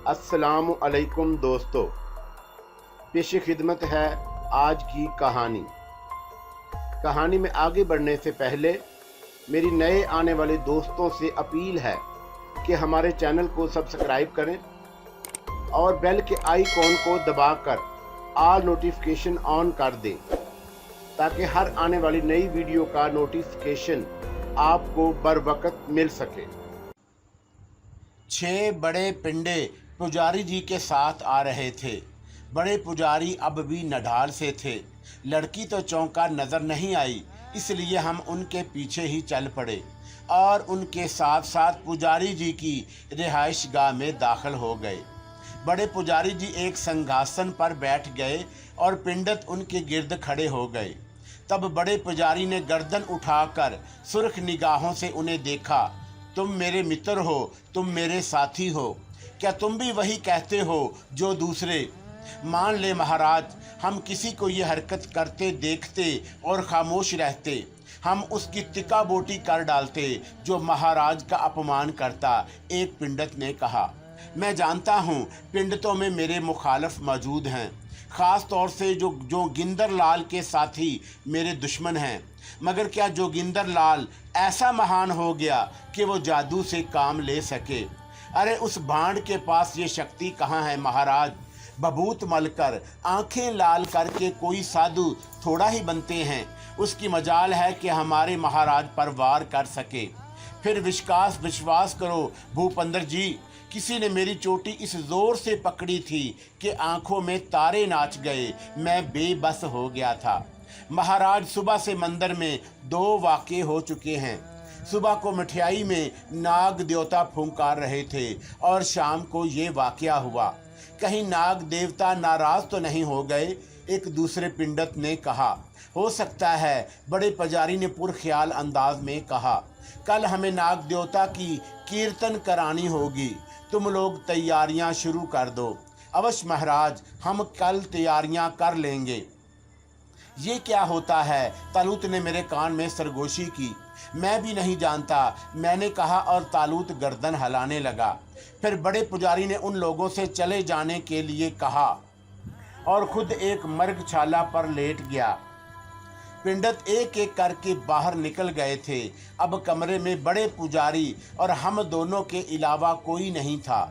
अस्सलामु अलैकुम दोस्तों, पेश खिदमत है आज की कहानी। कहानी में आगे बढ़ने से पहले मेरी नए आने वाले दोस्तों से अपील है कि हमारे चैनल को सब्सक्राइब करें और बेल के आइकॉन को दबाकर ऑल नोटिफिकेशन ऑन कर दें ताकि हर आने वाली नई वीडियो का नोटिफिकेशन आपको बर वक्त मिल सके। 6 बड़े पिंडे पुजारी जी के साथ आ रहे थे। बड़े पुजारी अब भी नढाल से थे। लड़की तो चौंका नजर नहीं आई, इसलिए हम उनके पीछे ही चल पड़े और उनके साथ साथ पुजारी जी की रिहाइश गाह में दाखिल हो गए। बड़े पुजारी जी एक सिंहासन पर बैठ गए और पिंडत उनके गिर्द खड़े हो गए। तब बड़े पुजारी ने गर्दन उठाकर सुर्ख निगाहों से उन्हें देखा। तुम मेरे मित्र हो, तुम मेरे साथी हो, क्या तुम भी वही कहते हो जो दूसरे? मान ले महाराज, हम किसी को ये हरकत करते देखते और खामोश रहते, हम उसकी तिका बोटी कर डालते जो महाराज का अपमान करता। एक पिंडत ने कहा, मैं जानता हूँ पिंडतों में मेरे मुखालफ मौजूद हैं, ख़ास तौर से जो जोगिंदर लाल के साथी मेरे दुश्मन हैं, मगर क्या जोगिंदर लाल ऐसा महान हो गया कि वो जादू से काम ले सके? अरे उस भांड के पास ये शक्ति कहाँ है महाराज? बबूत मलकर आंखें लाल करके कोई साधु थोड़ा ही बनते हैं। उसकी मजाल है कि हमारे महाराज पर वार कर सके। फिर विश्वास करो भूपेंद्र जी, किसी ने मेरी चोटी इस जोर से पकड़ी थी कि आंखों में तारे नाच गए, मैं बेबस हो गया था। महाराज, सुबह से मंदिर में 2 वाक़े हो चुके हैं। सुबह को मिठाई में नाग देवता फुंकार रहे थे और शाम को ये वाक़या हुआ। कहीं नाग देवता नाराज तो नहीं हो गए? एक दूसरे पिंडत ने कहा। हो सकता है, बड़े पुजारी ने पुरख्याल अंदाज में कहा। कल हमें नाग देवता की कीर्तन करानी होगी, तुम लोग तैयारियां शुरू कर दो। अवश्य महाराज, हम कल तैयारियां कर लेंगे। ये क्या होता है? तालूत ने मेरे कान में सरगोशी की। मैं भी नहीं जानता, मैंने कहा और तालूत गर्दन हिलाने लगा। फिर बड़े पुजारी ने उन लोगों से चले जाने के लिए कहा और खुद एक मर्गशाला पर लेट गया। पिंडत एक एक करके बाहर निकल गए थे। अब कमरे में बड़े पुजारी और हम दोनों के अलावा कोई नहीं था।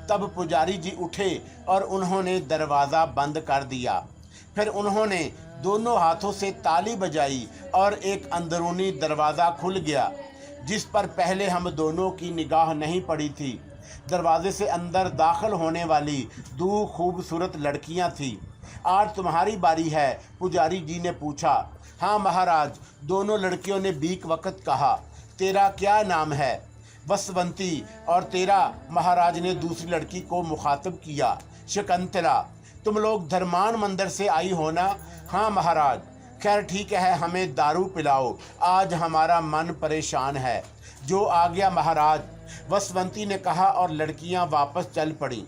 तब पुजारी जी उठे और उन्होंने दरवाज़ा बंद कर दिया। फिर उन्होंने दोनों हाथों से ताली बजाई और एक अंदरूनी दरवाज़ा खुल गया जिस पर पहले हम दोनों की निगाह नहीं पड़ी थी। दरवाजे से अंदर दाखिल होने वाली 2 खूबसूरत लड़कियां थीं। आज तुम्हारी बारी है, पुजारी जी ने पूछा। हाँ महाराज, दोनों लड़कियों ने बीक वक्त कहा। तेरा क्या नाम है? वसवंती। और तेरा? महाराज ने दूसरी लड़की को मुखातब किया। शकुंतला। तुम लोग धर्मान मंदिर से आई हो ना? हाँ महाराज। खैर ठीक है, हमें दारू पिलाओ, आज हमारा मन परेशान है। जो आ गया महाराज, वसवंती ने कहा और लड़कियां वापस चल पड़ी।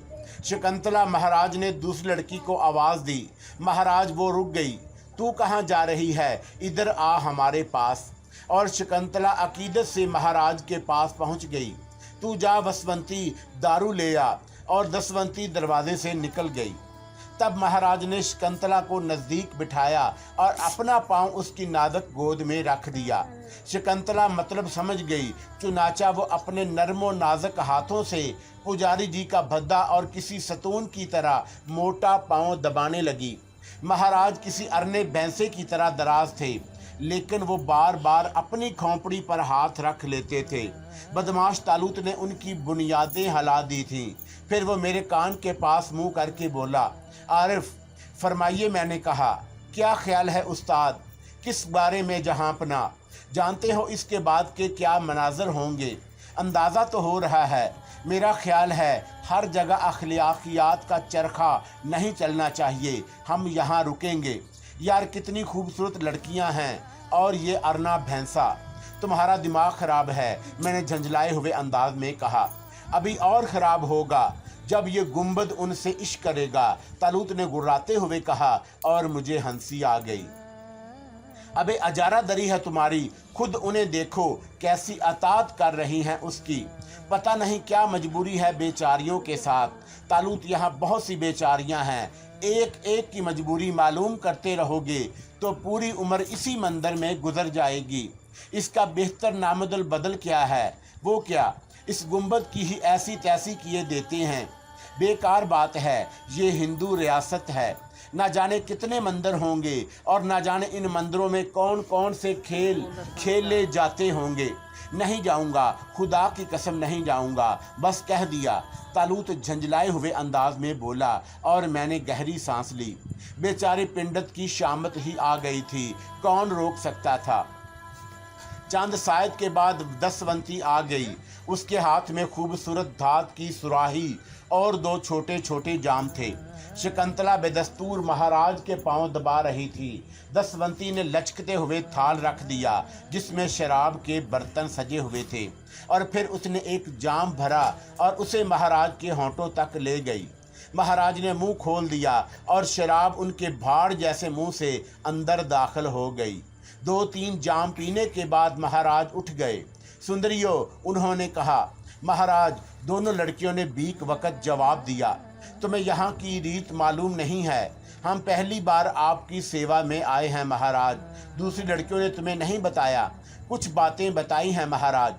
शकुंतला महाराज ने दूसरी लड़की को आवाज़ दी। महाराज, वो रुक गई। तू कहाँ जा रही है? इधर आ हमारे पास। और शकुंतला अकीदत से महाराज के पास पहुँच गई। तू जा वसवंती, दारू ले आ। और दसवंती दरवाजे से निकल गई। तब महाराज ने शकुंतला को नज़दीक बिठाया और अपना पांव उसकी नाजुक गोद में रख दिया। शकुंतला मतलब समझ गई, चुनाचा वो अपने नरमो नाजुक हाथों से पुजारी जी का भद्दा और किसी सतून की तरह मोटा पांव दबाने लगी। महाराज किसी अरने भैंसे की तरह दराज थे, लेकिन वो बार बार अपनी खोपड़ी पर हाथ रख लेते थे। बदमाश तालूत ने उनकी बुनियादें हिला दी थीं। फिर वो मेरे कान के पास मुंह करके बोला, आरिफ फरमाइए। मैंने कहा, क्या ख्याल है उस्ताद? किस बारे में जहाँपना? जानते हो इसके बाद के क्या मनाजर होंगे? अंदाज़ा तो हो रहा है। मेरा ख्याल है हर जगह अखलाकियात का चरखा नहीं चलना चाहिए। हम यहाँ रुकेंगे। यार कितनी खूबसूरत लड़कियाँ हैं और ये अरना भैंसा। तुम्हारा दिमाग ख़राब है, मैंने झंझलाए हुए अंदाज में कहा। अभी और ख़राब होगा जब ये गुंबद उनसे इश्क करेगा, तालूत ने गुर्राते हुए कहा और मुझे हंसी आ गई। अबे अजारा दरी है तुम्हारी, खुद उन्हें देखो कैसी अतात कर रही हैं उसकी। पता नहीं क्या मजबूरी है बेचारियों के साथ। तालूत, यहाँ बहुत सी बेचारियां हैं, एक एक की मजबूरी मालूम करते रहोगे तो पूरी उम्र इसी मंदिर में गुजर जाएगी। इसका बेहतर नामदल बदल क्या है? वो क्या, इस गुंबद की ही ऐसी तैसी किए देते हैं। बेकार बात है, ये हिंदू रियासत है। ना जाने कितने मंदिर होंगे और ना जाने इन मंदिरों में कौन कौन से खेल खेले जाते होंगे। नहीं जाऊंगा, खुदा की कसम नहीं जाऊंगा, बस कह दिया। तालूत झंझलाए हुए अंदाज में बोला और मैंने गहरी सांस ली। बेचारे पिंडत की शामत ही आ गई थी, कौन रोक सकता था। चंद शायद के बाद दसवंती आ गई। उसके हाथ में खूबसूरत धात की सुराही और दो छोटे छोटे जाम थे। शकुंतला बेदस्तूर महाराज के पांव दबा रही थी। दसवंती ने लचकते हुए थाल रख दिया जिसमें शराब के बर्तन सजे हुए थे और फिर उसने एक जाम भरा और उसे महाराज के होंठों तक ले गई। महाराज ने मुंह खोल दिया और शराब उनके भाड़ जैसे मुंह से अंदर दाखिल हो गई। 2-3 जाम पीने के बाद महाराज उठ गए। सुंदरियो, उन्होंने कहा। महाराज, दोनों लड़कियों ने बीक वक़्त जवाब दिया, तुम्हें यहाँ की रीत मालूम नहीं है, हम पहली बार आपकी सेवा में आए हैं महाराज। दूसरी लड़कियों ने तुम्हें नहीं बताया? कुछ बातें बताई हैं महाराज।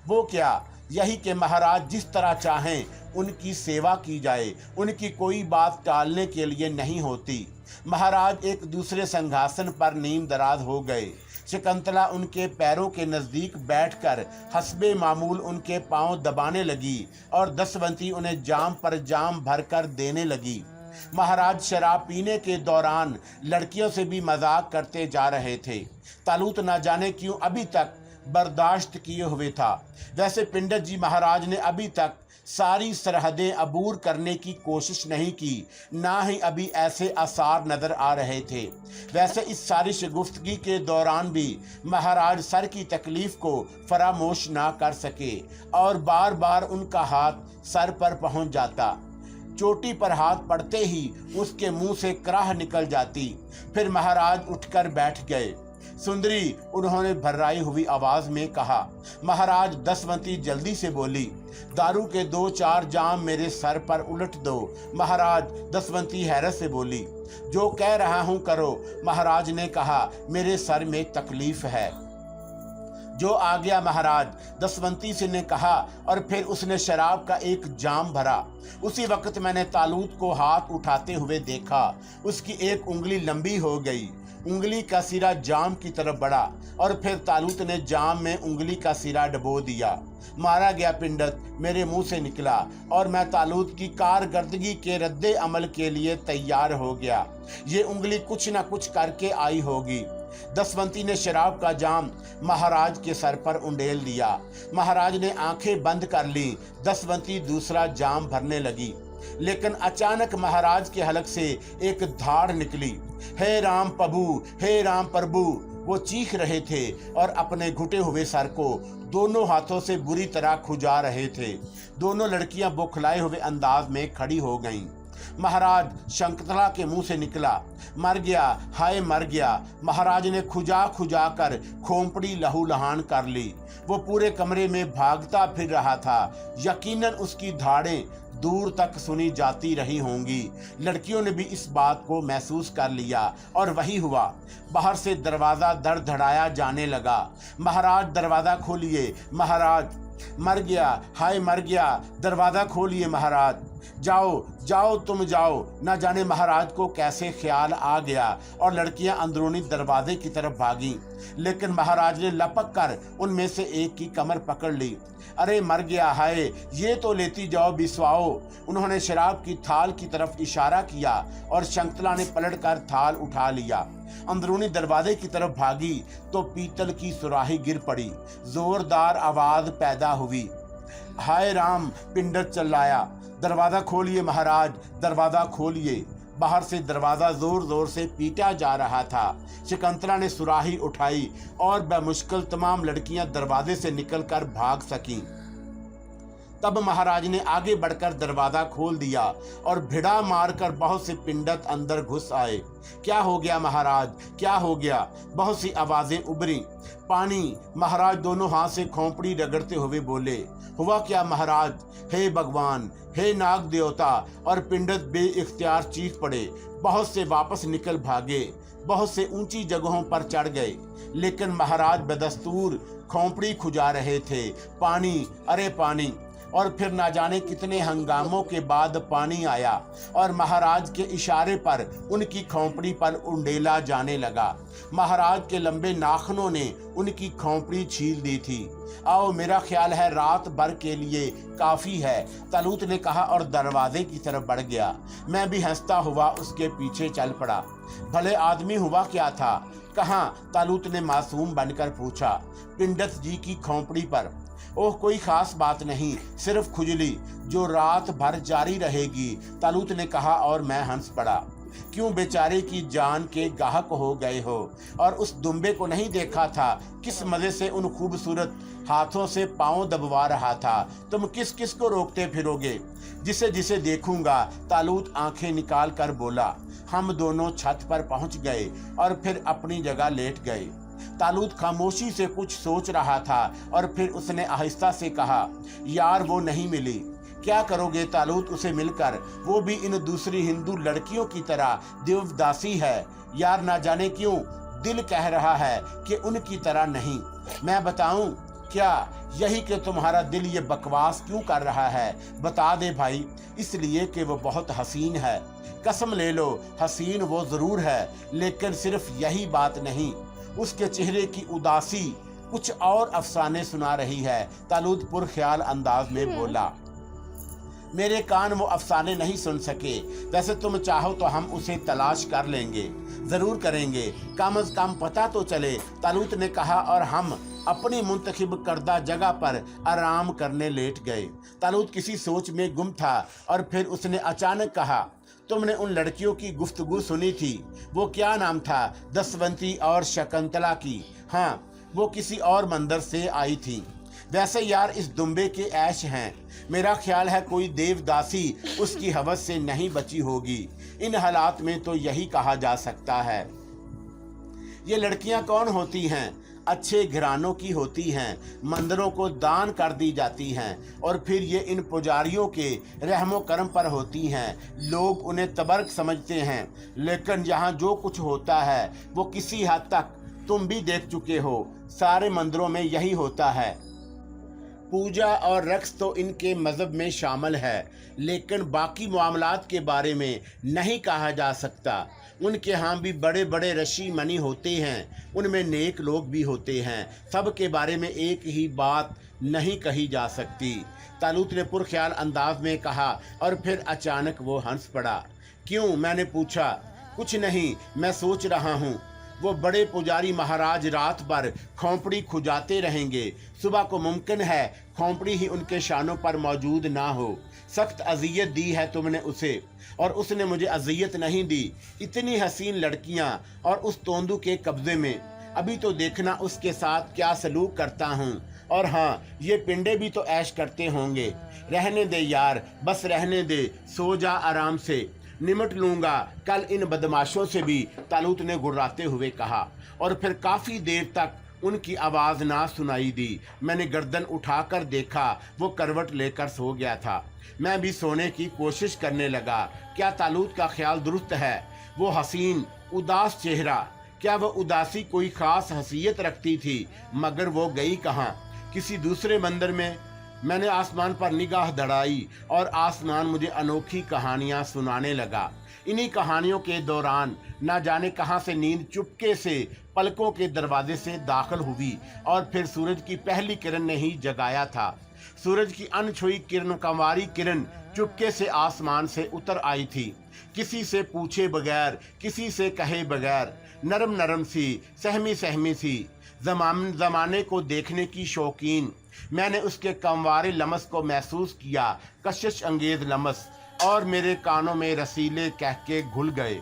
वो क्या? यही कि महाराज जिस तरह चाहें उनकी सेवा की जाए, उनकी कोई बात टालने के लिए नहीं होती। महाराज एक दूसरे सिंहासन पर नीम दराज हो गए। शकुंतला उनके पैरों के नज़दीक बैठकर हस्बे मामूल उनके पांव दबाने लगी और दसवंती उन्हें जाम पर जाम भरकर देने लगी। महाराज शराब पीने के दौरान लड़कियों से भी मजाक करते जा रहे थे। तालूत न जाने क्यों अभी तक बर्दाश्त किए हुए था। वैसे पिंडत जी महाराज ने अभी तक सारी सरहदें अबूर करने की कोशिश नहीं की, ना ही अभी ऐसे आसार नजर आ रहे थे। वैसे इस सारी शगुफ्तगी के दौरान भी महाराज सर की तकलीफ को फरामोश ना कर सके और बार बार उनका हाथ सर पर पहुंच जाता। चोटी पर हाथ पड़ते ही उसके मुंह से कराह निकल जाती। फिर महाराज उठकर बैठ गए। सुंदरी, उन्होंने भर्राई हुई आवाज में कहा। महाराज, दसवंती जल्दी से बोली। दारू के 2-4 जाम मेरे सर पर उलट दो। महाराज, दसवंती हैरत से बोली। जो कह रहा हूं करो। महाराज ने कहा, मेरे सर में तकलीफ है। जो आ गया महाराज, दसवंती से ने कहा और फिर उसने शराब का एक जाम भरा। उसी वक्त मैंने तालूत को हाथ उठाते हुए देखा। उसकी एक उंगली लंबी हो गई, उंगली का सिरा जाम की तरफ बढ़ा और फिर तालूत ने जाम में उंगली का सिरा डबो दिया। मारा गया पिंडत मेरे मुंह से निकला और मैं तालूत की कारकर्दगी के रद्दे अमल के लिए तैयार हो गया। ये उंगली कुछ न कुछ करके आई होगी। दसवंती ने शराब का जाम महाराज के सर पर उंडेल दिया। महाराज ने आंखें बंद कर ली। दसवंती दूसरा जाम भरने लगी, लेकिन अचानक महाराज के हलक से एक धाड़ निकली। हे राम प्रभु, हे राम प्रभु, वो चीख रहे थे और अपने घुटे हुए सर को दोनों हाथों से बुरी तरह खुजा रहे थे। दोनों लड़कियां बौखलाए हुए अंदाज में खड़ी हो गईं। महाराज, शकुंतला के मुंह से निकला, मर गया, हाय मर गया। महाराज ने खुजा खुजा कर खोपड़ी लहूलुहान कर ली। वो पूरे कमरे में भागता फिर रहा था। यकीनन उसकी धाड़ें दूर तक सुनी जाती रही होंगी। लड़कियों ने भी इस बात को महसूस कर लिया और वही हुआ। बाहर से दरवाजा धड़धड़ाया जाने लगा। महाराज, दरवाजा खोलिए। महाराज, मर गया, हाय मर गया, दरवाजा खोलिए महाराज। जाओ जाओ, तुम जाओ। न जाने महाराज को कैसे ख्याल आ गया और लड़कियां अंदरूनी दरवाजे की तरफ भागीं, लेकिन महाराज ने लपक कर उनमें से एक की कमर पकड़ ली। अरे मर गया, हाय, ये तो लेती जाओ बिस्वाओ। उन्होंने शराब की थाल की तरफ इशारा किया और शकुंतला ने पलटकर थाल उठा लिया। अंदरूनी दरवाजे की तरफ भागी तो पीतल की सुराही गिर पड़ी। जोरदार आवाज पैदा हुई। हाय राम, पिंडत चिल्लाया। दरवाजा खोलिए महाराज, दरवाजा खोलिए। बाहर से दरवाजा जोर जोर से पीटा जा रहा था। शकुंतला ने सुराही उठाई और बमुश्किल तमाम लड़कियां दरवाजे से निकलकर भाग सकीं। तब महाराज ने आगे बढ़कर दरवाजा खोल दिया और भिड़ा मारकर बहुत से पिंडत अंदर घुस आए। क्या हो गया महाराज, क्या हो गया? बहुत सी आवाजें उभरी। पानी। महाराज दोनों हाथ से खोपड़ी रगड़ते हुए बोले, हुआ क्या महाराज? हे भगवान, हे नाग देवता! और पिंडत बेइख्तियार चीख पड़े। बहुत से वापस निकल भागे, बहुत से ऊंची जगहों पर चढ़ गए, लेकिन महाराज बदस्तूर खोपड़ी खुजा रहे थे। पानी, अरे पानी! और फिर ना जाने कितने हंगामों के बाद पानी आया और महाराज के इशारे पर उनकी खोपड़ी पर उंडेला जाने लगा। महाराज के लंबे नाखनों ने उनकी खोपड़ी छील दी थी। आओ, मेरा ख्याल है रात भर के लिए काफ़ी है, तालूत ने कहा और दरवाजे की तरफ बढ़ गया। मैं भी हंसता हुआ उसके पीछे चल पड़ा। भले आदमी, हुआ क्या था? कहाँ? तालूत ने मासूम बनकर पूछा। पिंडत जी की खोपड़ी पर। ओह, कोई खास बात नहीं, सिर्फ खुजली जो रात भर जारी रहेगी, तालूत ने कहा और मैं हंस पड़ा। क्यों, बेचारे की जान के गाहक हो गए हो? और उस दुम्बे को नहीं देखा था? किस मजे से उन खूबसूरत हाथों से पांव दबवा रहा था। तुम किस किस को रोकते फिरोगे? जिसे जिसे देखूंगा, तालूत आंखें निकाल कर बोला। हम दोनों छत पर पहुंच गए और फिर अपनी जगह लेट गए। तालूत खामोशी से कुछ सोच रहा था और फिर उसने आहिस्ता से कहा, यार वो नहीं मिली। क्या करोगे तालूत उसे मिलकर? वो भी इन दूसरी हिंदू लड़कियों की तरह देवदासी है। यार, ना जाने क्यों दिल कह रहा है कि उनकी तरह नहीं। मैं बताऊं क्या? यही कि तुम्हारा दिल ये बकवास क्यों कर रहा है? बता दे भाई। इसलिए कि वो बहुत हसीन है। कसम ले लो, हसीन वो जरूर है, लेकिन सिर्फ यही बात नहीं, उसके चेहरे की उदासी कुछ और अफसाने सुना रही है। तालूत पुरख्याल अंदाज में बोला। मेरे कान वो अफसाने नहीं सुन सके। वैसे तुम चाहो तो हम उसे तलाश कर लेंगे, जरूर करेंगे, कम से कम पता तो चले, तालूत ने कहा और हम अपनी मुंतखब करदा जगह पर आराम करने लेट गए। तालूत किसी सोच में गुम था और फिर उसने अचानक कहा, तुमने उन लड़कियों की गुफ्तगू सुनी थी? वो क्या नाम था? दसवंती और शकुंतला की। हाँ, वो किसी और मंदिर से आई थी। वैसे यार, इस दुम्बे के ऐश हैं। मेरा ख्याल है कोई देवदासी उसकी हवस से नहीं बची होगी। इन हालात में तो यही कहा जा सकता है। ये लड़कियां कौन होती हैं? अच्छे घरानों की होती हैं, मंदिरों को दान कर दी जाती हैं और फिर ये इन पुजारियों के रहमो करम पर होती हैं। लोग उन्हें तबर्क समझते हैं, लेकिन यहाँ जो कुछ होता है वो किसी हद तक तुम भी देख चुके हो। सारे मंदिरों में यही होता है। पूजा और रक्स तो इनके मज़हब में शामिल है, लेकिन बाकी मामलात के बारे में नहीं कहा जा सकता। उनके यहाँ भी बड़े बड़े ऋषि मनी होते हैं, उनमें नेक लोग भी होते हैं। सब के बारे में एक ही बात नहीं कही जा सकती, तालूत ने पुरख्याल अंदाज में कहा और फिर अचानक वो हंस पड़ा। क्यों? मैंने पूछा। कुछ नहीं, मैं सोच रहा हूँ वो बड़े पुजारी महाराज रात भर खोपड़ी खुजाते रहेंगे। सुबह को मुमकिन है खोपड़ी ही उनके शानों पर मौजूद ना हो। सख्त अजियत दी है तुमने उसे और उसने मुझे अजियत नहीं दी। इतनी हसीन लड़कियां और उस तोंदू के कब्जे में। अभी तो देखना उसके साथ क्या सलूक करता हूँ। और हाँ, ये पिंडे भी तो ऐश करते होंगे। रहने दे यार, बस रहने दे, सो जा आराम से, निमट लूंगा कल इन बदमाशों से भी, तालूत ने गुर्राते हुए कहा। और फिर काफ़ी देर तक उनकी आवाज़ ना सुनाई दी। मैंने गर्दन उठाकर देखा, वो करवट लेकर सो गया था। मैं भी सोने की कोशिश करने लगा। क्या तालूत का ख्याल दुरुस्त है? वो हसीन उदास चेहरा, क्या वह उदासी कोई ख़ास हसीयत रखती थी? मगर वो गई कहाँ? किसी दूसरे मंदिर में? मैंने आसमान पर निगाह दौड़ाई और आसमान मुझे अनोखी कहानियां सुनाने लगा। इन्हीं कहानियों के दौरान ना जाने कहां से नींद चुपके से पलकों के दरवाजे से दाखिल हुई और फिर सूरज की पहली किरण ने ही जगाया था। सूरज की अनछुई किरण, कंवारी किरण चुपके से आसमान से उतर आई थी, किसी से पूछे बगैर, किसी से कहे बगैर, नरम नरम सी, सहमी सहमी सी, जमाने को देखने की शौकीन। मैंने उसके कंवारे लमस को महसूस किया, कशिश अंगेज लमस, और मेरे कानों में रसीले कहके घुल गए।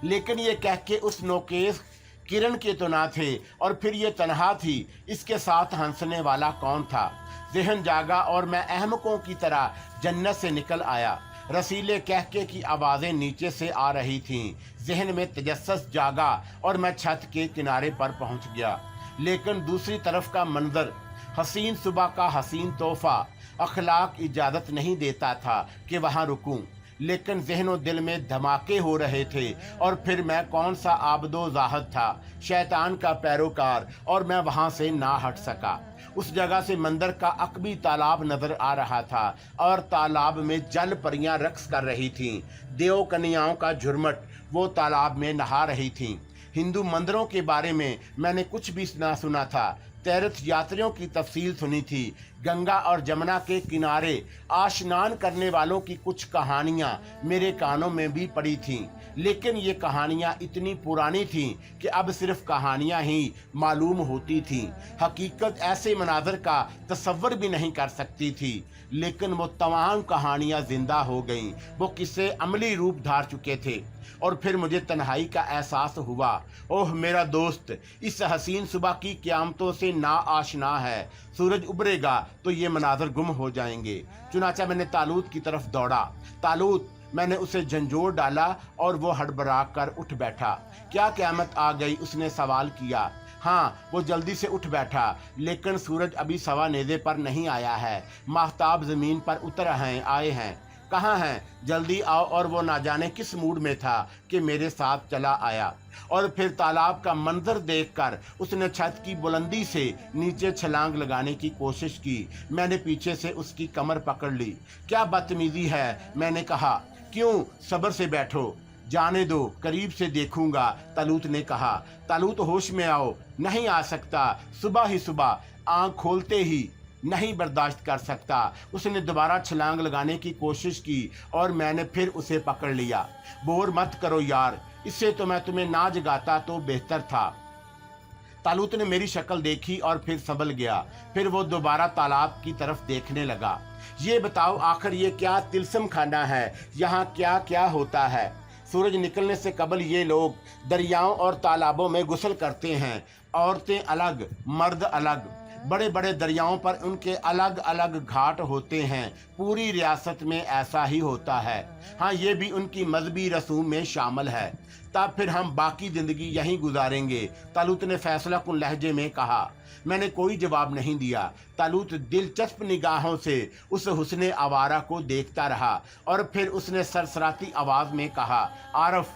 लेकिन ये कहके उस नोकेश किरण के तो ना थे, और फिर ये तन्हा थी, इसके साथ हंसने वाला कौन था। ज़हन जागा और मैं अहमकों की तरह जन्नत से निकल आया। रसीले कहके की आवाज़ें नीचे से आ रही थीं। ज़हन में तजस्सुस जागा और मैं छत के किनारे पर पहुंच गया। लेकिन दूसरी तरफ का मंजर, हसीन सुबह का हसीन तोहफा, अखलाक इजाज़त नहीं देता था कि वहाँ रुकूं। लेकिन ज़हन दिल में धमाके हो रहे थे। और फिर मैं कौन सा आबदो ज़ाहद था, शैतान का पैरोकार, और मैं वहाँ से ना हट सका। उस जगह से मंदिर का अकबी तालाब नजर आ रहा था और तालाब में जल परियां रक्स कर रही थीं। देव कन्याओं का झुरमुट वो तालाब में नहा रही थीं। हिंदू मंदिरों के बारे में मैंने कुछ भी ना सुना था। तीर्थ यात्रियों की तफसील सुनी थी। गंगा और जमुना के किनारे आशनान करने वालों की कुछ कहानियां मेरे कानों में भी पड़ी थीं। लेकिन ये कहानियां इतनी पुरानी थीं कि अब सिर्फ कहानियां ही मालूम होती थीं। हकीकत ऐसे मनाजर का तसव्वुर भी नहीं कर सकती थी। लेकिन वो तमाम कहानियां जिंदा हो गईं। वो किस्से अमली रूप धार चुके थे। और फिर मुझे तन्हाई का एहसास हुआ। ओह मेरा दोस्त, इस हसीन सुबह की क़यामतों से ना आशना है। सूरज उभरेगा तो ये मनाजर गुम हो जाएंगे। चुनाचा मैंने तालूत की तरफ दौड़ा। तालूत, मैंने उसे झंझोर डाला और वो हड़बड़ा कर उठ बैठा। क्या क़यामत आ गई, उसने सवाल किया। हाँ, वो जल्दी से उठ बैठा। लेकिन सूरज अभी सवा नेज़े पर नहीं आया है। माहताब ज़मीन पर उतर आए हैं। कहाँ हैं? जल्दी आओ। और वो ना जाने किस मूड में था कि मेरे साथ चला आया। और फिर तालाब का मंजर देखकर उसने छत की बुलंदी से नीचे छलांग लगाने की कोशिश की। मैंने पीछे से उसकी कमर पकड़ ली। क्या बदतमीजी है, मैंने कहा। क्यों? सब्र से बैठो, जाने दो, करीब से देखूंगा, तालूत ने कहा। तालूत, होश में आओ। नहीं आ सकता, सुबह ही सुबह, आँख खोलते ही नहीं बर्दाश्त कर सकता। उसने दोबारा छलांग लगाने की कोशिश की और मैंने फिर उसे पकड़ लिया। बोर मत करो यार, इससे तो मैं तुम्हें ना जगाता तो बेहतर था। तालूत ने मेरी शक्ल देखी और फिर संभल गया। फिर वो दोबारा तालाब की तरफ देखने लगा। ये बताओ, आखिर ये क्या तिलस्म खाना है? यहाँ क्या क्या होता है? सूरज निकलने से कबल ये लोग दरियाओं और तालाबों में गुस्ल करते हैं। औरतें अलग, मर्द अलग। बड़े बड़े दरियाओं पर उनके अलग अलग घाट होते हैं। पूरी रियासत में ऐसा ही होता है। हाँ, ये भी उनकी मजहबी रसूम में शामिल है। तब फिर हम बाकी ज़िंदगी यहीं गुजारेंगे, तालूत ने फैसला कुन लहजे में कहा। मैंने कोई जवाब नहीं दिया। तालूत दिलचस्प निगाहों से उस हुस्ने आवारा को देखता रहा और फिर उसने सरसराती आवाज़ में कहा, आरफ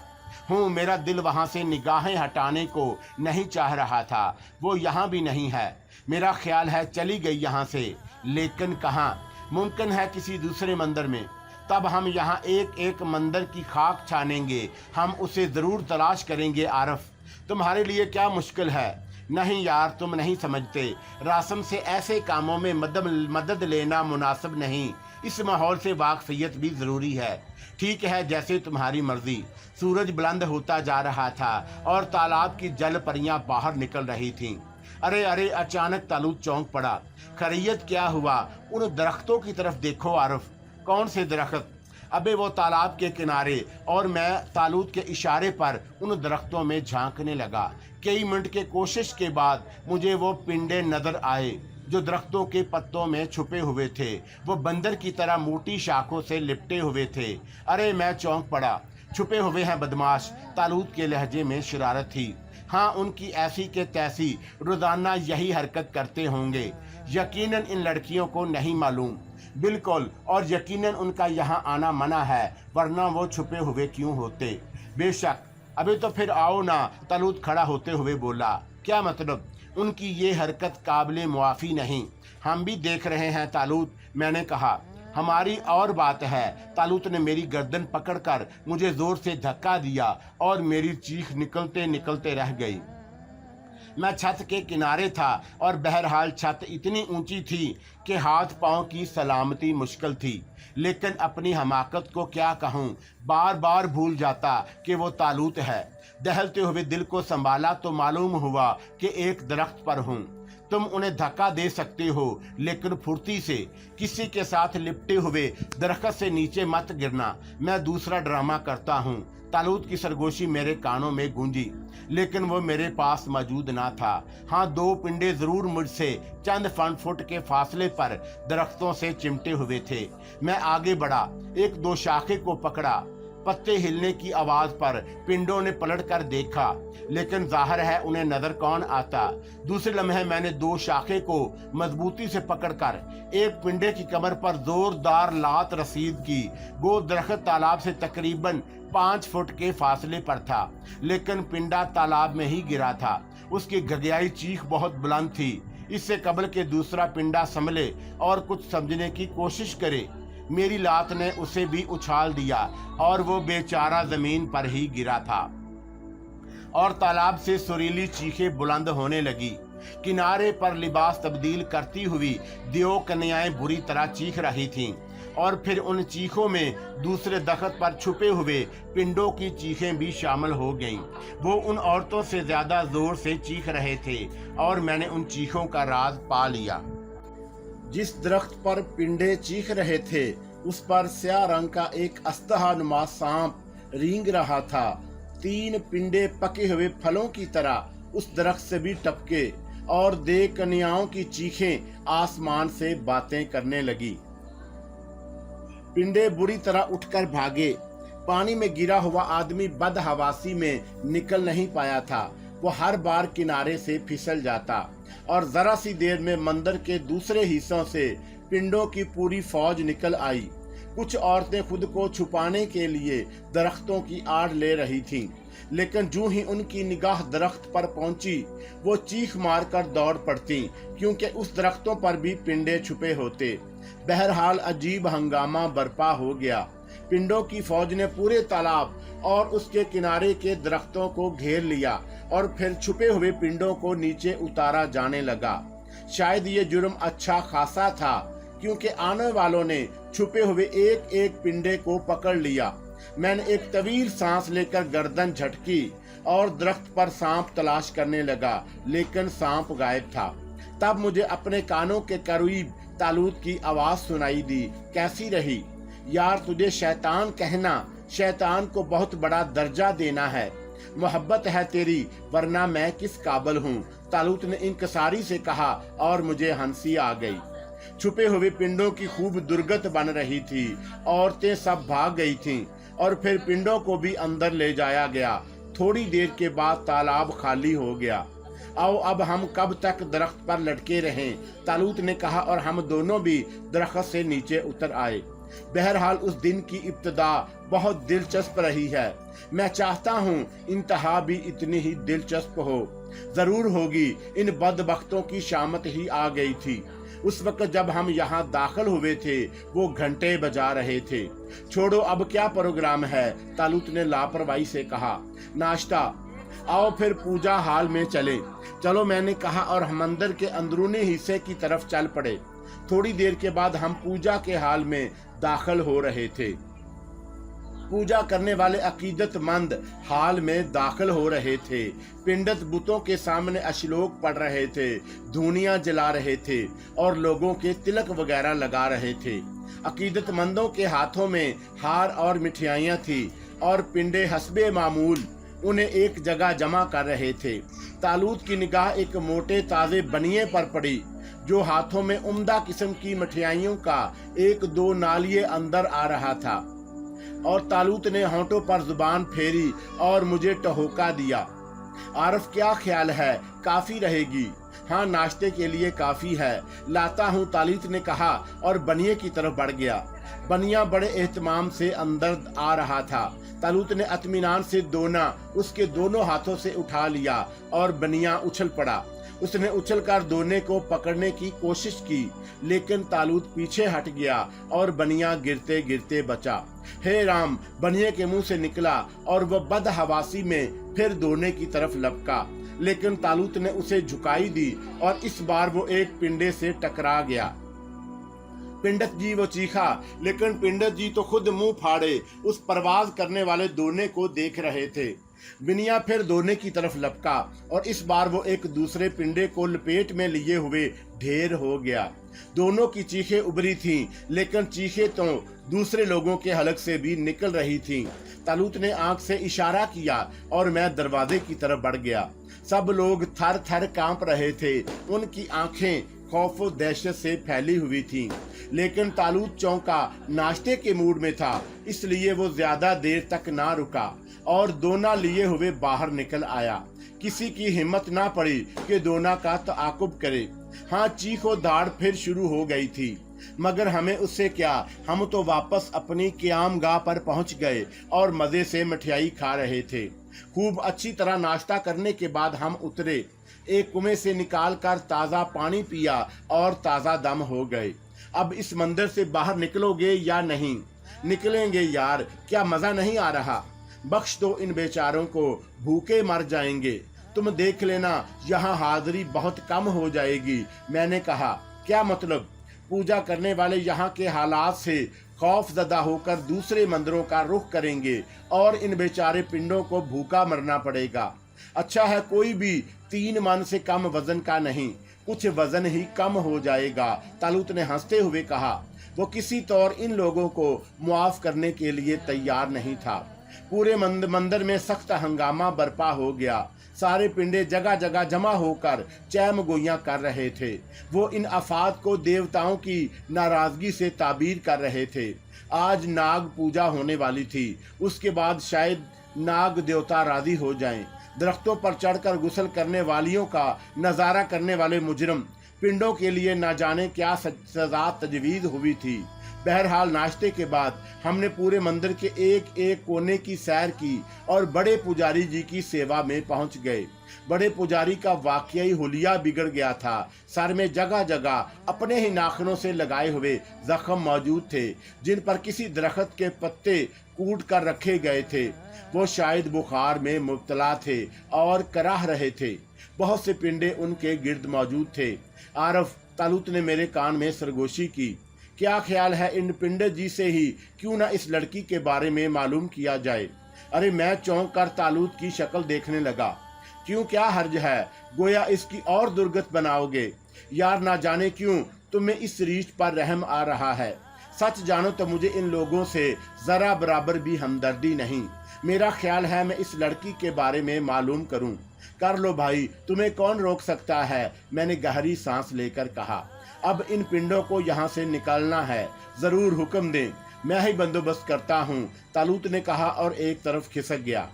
हूँ, मेरा दिल वहाँ से निगाहें हटाने को नहीं चाह रहा था। वो यहाँ भी नहीं है। मेरा ख्याल है चली गई यहाँ से। लेकिन कहाँ? मुमकिन है किसी दूसरे मंदिर में। तब हम यहाँ एक एक मंदिर की खाक छानेंगे। हम उसे ज़रूर तलाश करेंगे। आरफ, तुम्हारे लिए क्या मुश्किल है? नहीं यार, तुम नहीं समझते। रासम से ऐसे कामों में मदद लेना मुनासिब नहीं। इस माहौल से वाकफियत भी ज़रूरी है। ठीक है, जैसे तुम्हारी मर्जी। सूरज बुलंद होता जा रहा था और तालाब की जल परियां बाहर निकल रही थीं। अरे अरे, अचानक तालूत चौंक पड़ा। खैरियत, क्या हुआ? उन दरख्तों की तरफ देखो आरफ। कौन से दरख्त? अबे वो तालाब के किनारे। और मैं तालूत के इशारे पर उन दरख्तों में झांकने लगा। कई मिनट के कोशिश के बाद मुझे वो पिंडे नजर आए जो दरख्तों के पत्तों में छुपे हुए थे। वो बंदर की तरह मोटी शाखों से लिपटे हुए थे। अरे, मैं चौंक पड़ा। छुपे हुए हैं बदमाश, तालूत के लहजे में शरारत थी। हाँ, उनकी ऐसी के तैसी रोज़ाना यही हरकत करते होंगे। यकीनन इन लड़कियों को नहीं मालूम। बिल्कुल, और यकीनन उनका यहाँ आना मना है, वरना वो छुपे हुए क्यों होते? बेशक। अभी तो फिर आओ ना, तालूत खड़ा होते हुए बोला। क्या मतलब? उनकी ये हरकत काबिले मुआफ़ी नहीं। हम भी देख रहे हैं तालूत, मैंने कहा। हमारी और बात है। तालूत ने मेरी गर्दन पकड़कर मुझे जोर से धक्का दिया और मेरी चीख निकलते निकलते रह गई। मैं छत के किनारे था और बहरहाल छत इतनी ऊंची थी कि हाथ पांव की सलामती मुश्किल थी। लेकिन अपनी हमाकत को क्या कहूँ, बार बार भूल जाता कि वो तालूत है। दहलते हुए दिल को संभाला तो मालूम हुआ कि एक दरख्त पर हूँ। तुम उन्हें धक्का दे सकते हो, लेकिन फुर्ती से, किसी के साथ लिपटे हुए दरख्त से नीचे मत गिरना। मैं दूसरा ड्रामा करता हूँ। तालूत की सरगोशी मेरे कानों में गूंजी, लेकिन वो मेरे पास मौजूद ना था। हाँ, 2 पिंडे जरूर मुझसे चंद फुट के फासले पर दरख्तों से चिमटे हुए थे। मैं आगे बढ़ा, 1-2 शाखे को पकड़ा। पत्ते हिलने की आवाज पर पिंडों ने पलट कर देखा, लेकिन जाहिर है उन्हें नजर कौन आता। दूसरे लम्हे मैंने 2 शाखे को मजबूती से पकड़कर एक पिंडे की कमर पर जोरदार लात रसीद की। वो दरख्त तालाब से तकरीबन 5 फुट के फासले पर था, लेकिन पिंडा तालाब में ही गिरा था। उसकी घगियाई चीख बहुत बुलंद थी। इससे कबल के दूसरा पिंडा संभले और कुछ समझने की कोशिश करे, मेरी लात ने उसे भी उछाल दिया और वो बेचारा जमीन पर ही गिरा था। और तालाब से सुरीली चीखें बुलंद होने लगी। किनारे पर लिबास तब्दील करती हुई 2 कन्याएं बुरी तरह चीख रही थीं, और फिर उन चीखों में दूसरे दरख्त पर छुपे हुए पिंडों की चीखें भी शामिल हो गईं। वो उन औरतों से ज्यादा जोर से चीख रहे थे, और मैंने उन चीखों का राज पा लिया। जिस दरख्त पर पिंडे चीख रहे थे, उस पर स्याह रंग का एक अस्तहानुमा सांप रेंग रहा था। 3 पिंडे पके हुए फलों की तरह उस दरख्त से भी टपके, और 2 कन्याओं की चीखें आसमान से बातें करने लगी। पिंडे बुरी तरह उठकर भागे। पानी में गिरा हुआ आदमी बदहवासी में निकल नहीं पाया था। वो हर बार किनारे से फिसल जाता, और जरा सी देर में मंदिर के दूसरे हिस्सों से पिंडों की पूरी फौज निकल आई। कुछ औरतें खुद को छुपाने के लिए दरख्तों की आड़ ले रही थीं, लेकिन जूं ही उनकी निगाह दरख्त पर पहुंची, वो चीख मारकर दौड़ पड़ती, क्योंकि उस दरख्तों पर भी पिंडे छुपे होते। बहरहाल अजीब हंगामा बर्पा हो गया। पिंडों की फौज ने पूरे तालाब और उसके किनारे के दरख्तों को घेर लिया, और फिर छुपे हुए पिंडों को नीचे उतारा जाने लगा। शायद ये जुर्म अच्छा खासा था, क्योंकि आने वालों ने छुपे हुए एक एक पिंडे को पकड़ लिया। मैंने एक तवील सांस लेकर गर्दन झटकी और दरख्त पर सांप तलाश करने लगा, लेकिन सांप गायब था। तब मुझे अपने कानों के करीब तालूत की आवाज सुनाई दी। कैसी रही? यार, तुझे शैतान कहना, शैतान को बहुत बड़ा दर्जा देना है। मोहब्बत है तेरी, वरना मैं किस काबिल हूँ। तालूत ने इंकसारी से कहा, और मुझे हंसी आ गई। छुपे हुए पिंडों की खूब दुर्गत बन रही थी। औरतें सब भाग गई थीं, और फिर पिंडों को भी अंदर ले जाया गया। थोड़ी देर के बाद तालाब खाली हो गया। आओ, अब हम कब तक दरख्त पर लटके रहें? तालूत ने कहा, और हम दोनों भी दरख्त से नीचे उतर आए। बहरहाल उस दिन की इब्तिदा बहुत दिलचस्प रही है। मैं चाहता हूँ इंतहा भी इतनी ही दिलचस्प हो। जरूर होगी। इन बदबख्तों की शामत ही आ गई थी। उस वक्त जब हम यहाँ दाखिल हुए थे, वो घंटे बजा रहे थे। छोड़ो, अब क्या प्रोग्राम है? तालूत ने लापरवाही से कहा। नाश्ता। आओ फिर पूजा हाल में चले। चलो, मैंने कहा, और हम मंदिर के अंदरूनी हिस्से की तरफ चल पड़े। थोड़ी देर के बाद हम पूजा के हाल में दाखिल हो रहे थे। पूजा करने वाले अकीदतमंद हाल में दाखिल हो रहे थे। पिंडित बुतों के सामने अश्लोक पढ़ रहे थे, धूनियां जला रहे थे, और लोगों के तिलक वगैरह लगा रहे थे। अकीदतमंदों के हाथों में हार और मिठाइयाँ थी, और पिंडे हस्बे मामूल उन्हें एक जगह जमा कर रहे थे। तालूत की निगाह एक मोटे ताजे बनिए पर पड़ी, जो हाथों में उम्दा किस्म की मिठाइयों का 1-2 नालिए अंदर आ रहा था, और तालूत ने होंठों पर जुबान फेरी और मुझे टहोका दिया। आरफ, क्या ख्याल है? काफी रहेगी? हाँ, नाश्ते के लिए काफी है। लाता हूँ, तालूत ने कहा, और बनिए की तरफ बढ़ गया। बनिया बड़े एहतमाम से अंदर आ रहा था। तालूत ने इत्मीनान से दोना उसके दोनों हाथों से उठा लिया, और बनिया उछल पड़ा। उसने उछलकर दोने को पकड़ने की कोशिश की, लेकिन तालूत पीछे हट गया, और बनिया गिरते गिरते बचा। हे राम! बनिए के मुंह से निकला, और वह बदहवासी में फिर दोने की तरफ लपका, लेकिन तालूत ने उसे झुकाई दी, और इस बार वो एक पिंडे से टकरा गया। पिंडत जी, वो चीखा, लेकिन पिंडत जी तो खुद मुंह फाड़े उस परवाज करने वाले दोने को देख रहे थे। बिनिया फिर दोने की तरफ लपका और इस बार वो एक दूसरे पिंडे को लपेट में लिए हुए ढेर हो गया। दोनों की चीखें उभरी थीं, लेकिन चीखें तो दूसरे लोगों के हलक से भी निकल रही थीं। तालूत ने आंख से इशारा किया और मैं दरवाजे की तरफ बढ़ गया। सब लोग थर थर कांप रहे थे। उनकी आंखें खौफ और दहशत से फैली हुई थीं। लेकिन तालूत चौंका नाश्ते के मूड में था, इसलिए वो ज्यादा देर तक ना रुका और दोना लिए हुए बाहर निकल आया। किसी की हिम्मत ना पड़ी कि दोना का ताकुब करे। हाँ, चीखो दाड़ फिर शुरू हो गई थी, मगर हमें उससे क्या, हम तो वापस अपनी क़यामगाह पर पहुंच गए और मजे से मठियाई खा रहे थे। खूब अच्छी तरह नाश्ता करने के बाद हम उतरे। एक कुएं से निकाल कर ताज़ा पानी पिया और ताज़ा दम हो गए। अब इस मंदिर से बाहर निकलोगे या नहीं? निकलेंगे यार, क्या मज़ा नहीं आ रहा? बख्श दो इन बेचारों को, भूखे मर जाएंगे। तुम देख लेना, यहाँ हाजिरी बहुत कम हो जाएगी। मैंने कहा, क्या मतलब? पूजा करने वाले यहाँ के हालात से खौफजदा होकर दूसरे मंदिरों का रुख करेंगे और इन बेचारे पिंडों को भूखा मरना पड़ेगा। अच्छा है कोई भी 3 मन से कम वजन का नहीं, कुछ वजन ही कम हो जाएगा। तालूत ने हंसते हुए कहा। वो किसी तौर इन लोगों को मुआफ करने के लिए तैयार नहीं था। पूरे मंदिर में सख्त हंगामा बर्पा हो गया। सारे पिंडे जगह जगह जमा होकर चैम गोइयां कर रहे थे। वो इन अफात को देवताओं की नाराजगी से ताबीर कर रहे थे। आज नाग पूजा होने वाली थी, उसके बाद शायद नाग देवता राजी हो जाएं। दरख्तों पर चढ़कर गुस्ल करने वालियों का नज़ारा करने वाले मुजरम पिंडों के लिए न जाने क्या सजा तजवीज़ हुई थी। बहरहाल नाश्ते के बाद हमने पूरे मंदिर के एक एक कोने की सैर की और बड़े पुजारी जी की सेवा में पहुंच गए। बड़े पुजारी का वाकई हुलिया बिगड़ गया था। सर में जगह जगह अपने ही नाखूनों से लगाए हुए जख्म मौजूद थे, जिन पर किसी दरख्त के पत्ते कूट कर रखे गए थे। वो शायद बुखार में मुब्तला थे और कराह रहे थे। बहुत से पिंडे उनके गिर्द मौजूद थे। आरफ, तालूत ने मेरे कान में सरगोशी की। क्या ख्याल है, इन पिंडे जी से ही क्यों ना इस लड़की के बारे में मालूम किया जाए? अरे मैं चौंक कर तालूत की शक्ल देखने लगा। क्यों, क्या हर्ज है? गोया इसकी और दुर्गत बनाओगे? यार ना जाने क्यों तुम्हें इस रीछ पर रहम आ रहा है। सच जानो तो मुझे इन लोगों से जरा बराबर भी हमदर्दी नहीं। मेरा ख्याल है मैं इस लड़की के बारे में मालूम करूं। कर लो भाई, तुम्हें कौन रोक सकता है? मैंने गहरी सांस लेकर कहा। अब इन पिंडों को यहाँ से निकालना है। जरूर हुक्म दें, मैं ही बंदोबस्त करता हूँ, तालूत ने कहा और एक तरफ खिसक गया।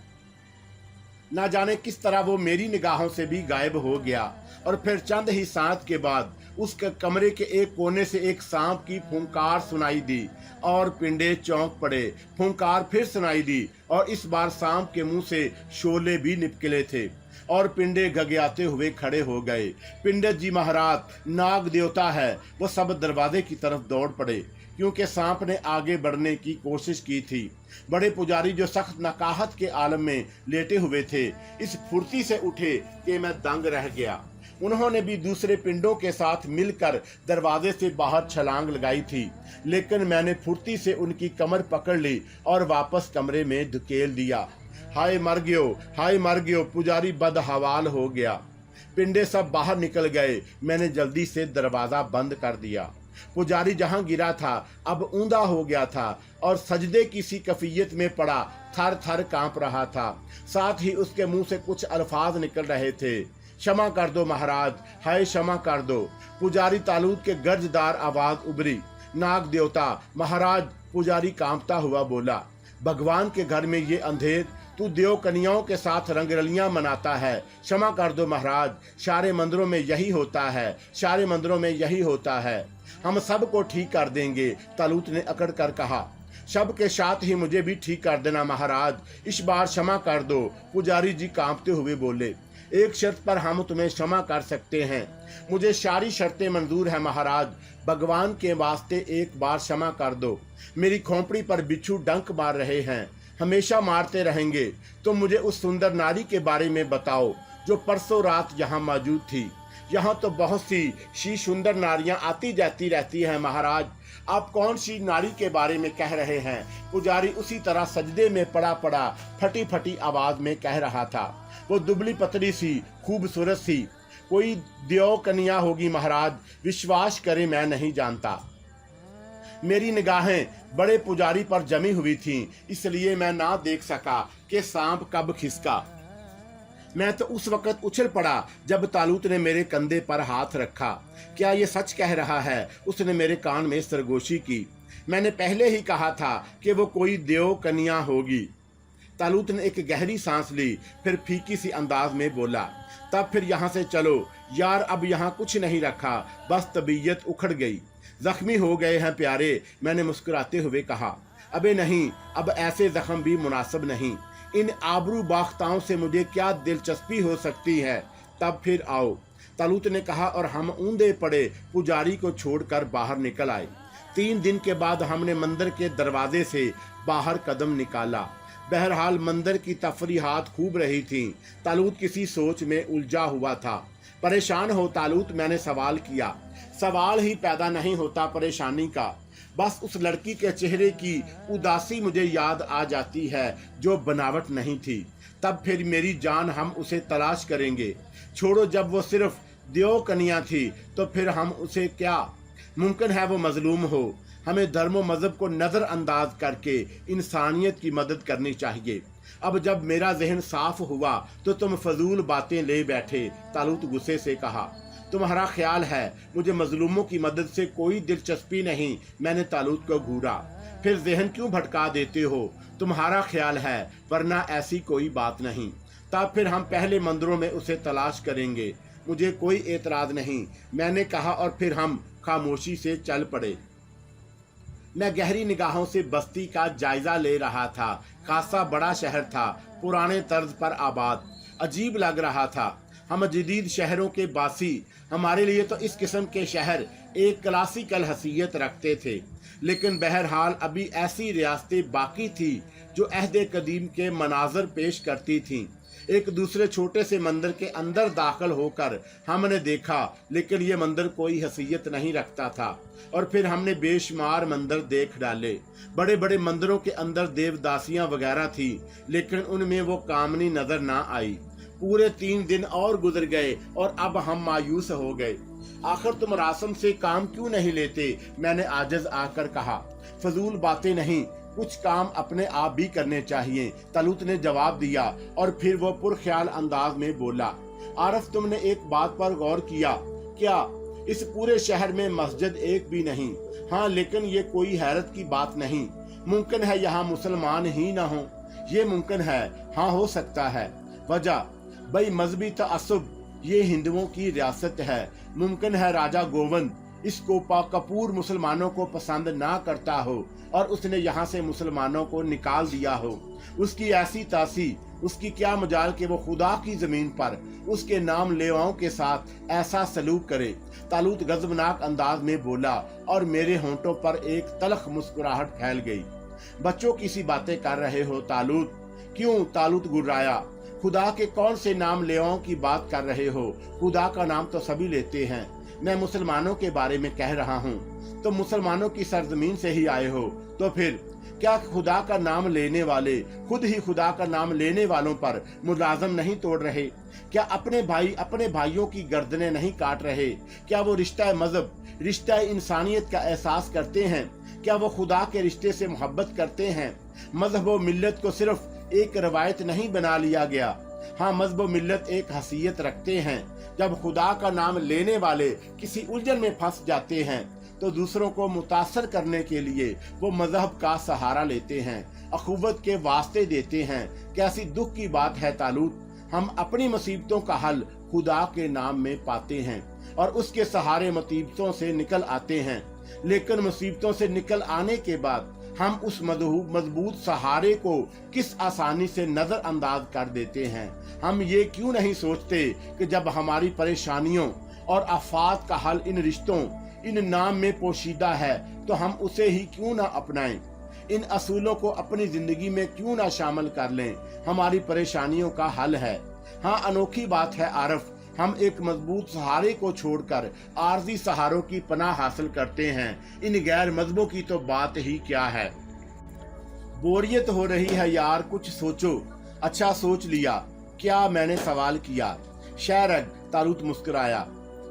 ना जाने किस तरह वो मेरी निगाहों से भी गायब हो गया और फिर चंद ही सांस के बाद उसके कमरे के एक कोने से एक सांप की फुंकार सुनाई दी और पिंडे चौंक पड़े। फुंकार फिर सुनाई दी और इस बार सांप के मुंह से शोले भी निकले थे और पिंडे घगयाते हुए खड़े हो गए। पिंडे जी महाराज, नाग देवता है। वो सब दरवाजे की तरफ दौड़ पड़े क्योंकि सांप ने आगे बढ़ने की कोशिश की थी। बड़े पुजारी जो सख्त नकाहत के आलम में लेटे हुए थे, इस फुर्ती से उठे कि मैं दंग रह गया। उन्होंने भी दूसरे पिंडों के साथ मिलकर दरवाजे से बाहर छलांग लगाई थी, लेकिन मैंने फुर्ती से उनकी कमर पकड़ ली और वापस कमरे में धकेल दिया। हाय मर गयो, हाय मर गयो, पुजारी बदहवाल हो गया। पिंडे सब बाहर निकल गए। मैंने जल्दी से दरवाजा बंद कर दिया। पुजारी जहां गिरा था अब ऊंधा हो गया था और सजदे की सी कैफियत में पड़ा थर थर कांप रहा था। साथ ही उसके मुंह से कुछ अल्फाज निकल रहे थे। क्षमा कर दो महाराज, हाय क्षमा कर दो। पुजारी तालूत के गर्जदार आवाज उभरी। नाग देवता महाराज, पुजारी कांपता हुआ बोला। भगवान के घर में ये अंधेर, तू देव कन्याओं के साथ रंगरलियां मनाता है। क्षमा कर दो महाराज, सारे मंदिरों में यही होता है, सारे मंदिरों में यही होता है। हम सब को ठीक कर देंगे, तालूत ने अकड़ कर कहा। सब के साथ ही मुझे भी ठीक कर देना महाराज, इस बार क्षमा कर दो, पुजारी जी कांपते हुए बोले। एक शर्त पर हम तुम्हें क्षमा कर सकते हैं। मुझे सारी शर्तें मंजूर है महाराज, भगवान के वास्ते एक बार क्षमा कर दो। मेरी खोपड़ी पर बिच्छू डंक मार रहे हैं, हमेशा मारते रहेंगे। तो मुझे उस सुंदर नारी के बारे में बताओ जो परसों रात यहाँ मौजूद थी। यहाँ तो बहुत सी सुंदर नारियां आती जाती रहती हैं महाराज। आप कौन सी नारी के बारे में कह रहे हैं? पुजारी उसी तरह सजदे में पड़ा पड़ा फटी फटी आवाज में कह रहा था। वो दुबली पतली सी, खूबसूरत सी, कोई देव कन्या होगी महाराज, विश्वास करे मैं नहीं जानता। मेरी निगाहें बड़े पुजारी पर जमी हुई थीं, इसलिए मैं ना देख सका कि सांप कब खिसका। मैं तो उस वक्त उछल पड़ा जब तालूत ने मेरे कंधे पर हाथ रखा। क्या ये सच कह रहा है? उसने मेरे कान में सरगोशी की। मैंने पहले ही कहा था कि वो कोई देव कन्या होगी। तालूत ने एक गहरी सांस ली, फिर फीकी सी अंदाज में बोला, तब फिर यहाँ से चलो यार, अब यहाँ कुछ नहीं रखा, बस तबीयत उखड़ गई। जख्मी हो गए हैं प्यारे, मैंने मुस्कुराते हुए कहा। अबे नहीं, अब ऐसे जख्म भी मुनासिब नहीं। इन आबरू बाख्ताओं से मुझे क्या दिलचस्पी हो सकती है? तब फिर आओ, तालूत ने कहा, और हम ऊंधे पड़े पुजारी को छोड़कर बाहर निकल आए। 3 दिन के बाद हमने मंदिर के दरवाजे से बाहर कदम निकाला। बहरहाल मंदिर की तफरीहात खूब रही थीं। तालूत किसी सोच में उलझा हुआ था। परेशान हो तालूत? मैंने सवाल किया। सवाल ही पैदा नहीं होता परेशानी का, बस उस लड़की के चेहरे की उदासी मुझे याद आ जाती है जो बनावट नहीं थी। तब फिर मेरी जान, हम उसे तलाश करेंगे। छोड़ो, जब वो सिर्फ देव कन्या थी तो फिर हम उसे क्या? मुमकिन है वो मजलूम हो। हमें धर्म मजहब को नज़रअंदाज करके इंसानियत की मदद करनी चाहिए। अब जब मेरा जहन साफ हुआ तो तुम फजूल बातें ले बैठे, तालूत गुस्से से कहा। तुम्हारा ख्याल है मुझे मजलूमों की मदद से कोई दिलचस्पी नहीं, मैंने तालूत को घूरा। फिर जहन क्यों भटका देते हो? तुम्हारा ख्याल है, वरना ऐसी कोई बात नहीं। तब फिर हम पहले मंदिरों में उसे तलाश करेंगे, मुझे कोई एतराज नहीं, मैंने कहा, और फिर हम खामोशी से चल पड़े। मैं गहरी निगाहों से बस्ती का जायजा ले रहा था। खासा बड़ा शहर था, पुराने तर्ज पर आबाद, अजीब लग रहा था। हम जदीद शहरों के बासी, हमारे लिए तो इस किस्म के शहर एक क्लासिकल हसीयत रखते थे। लेकिन बहरहाल अभी ऐसी रियासतें बाकी थी जो अहद कदीम के मनाजर पेश करती थीं। एक दूसरे छोटे से मंदिर के अंदर दाखिल होकर हमने देखा, लेकिन ये मंदिर कोई हसीयत नहीं रखता था। और फिर हमने बेशुमार मंदिर देख डाले। बड़े बड़े मंदिरों के अंदर देवदासियां वगैरह थी, लेकिन उनमें वो कामनी नजर ना आई। पूरे 3 दिन और गुजर गए और अब हम मायूस हो गए। आखिर तुम रासम से काम क्यों नहीं लेते? मैंने आजिज आकर कहा। फजूल बातें नहीं, कुछ काम अपने आप भी करने चाहिए, तालूत ने जवाब दिया। और फिर वो पुरख्याल अंदाज में बोला, आरफ तुमने एक बात पर गौर किया क्या? इस पूरे शहर में मस्जिद एक भी नहीं। हाँ, लेकिन ये कोई हैरत की बात नहीं। मुमकिन है यहाँ मुसलमान ही ना हो। ये मुमकिन है, हाँ हो सकता है। वजह भाई मजहबी तअस्सुब, ये हिंदुओं की रियासत है। मुमकिन है राजा गोविंद इस कोपा कपूर मुसलमानों को पसंद ना करता हो और उसने यहाँ से मुसलमानों को निकाल दिया हो। उसकी ऐसी तासी, उसकी क्या मजाल कि वो खुदा की जमीन पर उसके नाम लेवाओं के साथ ऐसा सलूक करे। तालूत गजबनाक अंदाज में बोला और मेरे होंठों पर एक तलख मुस्कुराहट फैल गई। बच्चों की सी बातें कर रहे हो तालूत? क्यों? तालूत गुर्राया। खुदा के कौन से नाम लेवाओं की बात कर रहे हो? खुदा का नाम तो सभी लेते हैं। मैं मुसलमानों के बारे में कह रहा हूँ। तो मुसलमानों की सरजमीन से ही आए हो, तो फिर क्या खुदा का नाम लेने वाले खुद ही खुदा का नाम लेने वालों पर मुलाजम नहीं तोड़ रहे? क्या अपने भाई अपने भाइयों की गर्दनें नहीं काट रहे? क्या वो रिश्ता मजहब, रिश्ता इंसानियत का एहसास करते हैं? क्या वो खुदा के रिश्ते से मोहब्बत करते हैं? मजहब व मिल्लत को सिर्फ एक रवायत नहीं बना लिया गया। हाँ, मजहब व मिल्लत एक हसीयत रखते हैं। जब खुदा का नाम लेने वाले किसी उलझन में फंस जाते हैं तो दूसरों को मुतासर करने के लिए वो मजहब का सहारा लेते हैं, अखुवत के वास्ते देते हैं। कैसी दुख की बात है तालूत, हम अपनी मुसीबतों का हल खुदा के नाम में पाते हैं और उसके सहारे मुसीबतों से निकल आते हैं। लेकिन मुसीबतों से निकल आने के बाद हम उस मजबूत सहारे को किस आसानी से नजरअंदाज कर देते हैं। हम ये क्यों नहीं सोचते कि जब हमारी परेशानियों और आफात का हल इन रिश्तों, इन नाम में पोशीदा है, तो हम उसे ही क्यों ना अपनाएं? इन असूलों को अपनी जिंदगी में क्यों ना शामिल कर लें? हमारी परेशानियों का हल है। हाँ, अनोखी बात है आरफ, हम एक मजबूत सहारे को छोड़कर आरजी सहारों की पनाह हासिल करते हैं। इन गैर मजहबों की तो बात ही क्या है। बोरियत हो रही है यार, कुछ सोचो। अच्छा सोच लिया क्या, मैंने सवाल किया। शहरग, तालूत मुस्कुराया।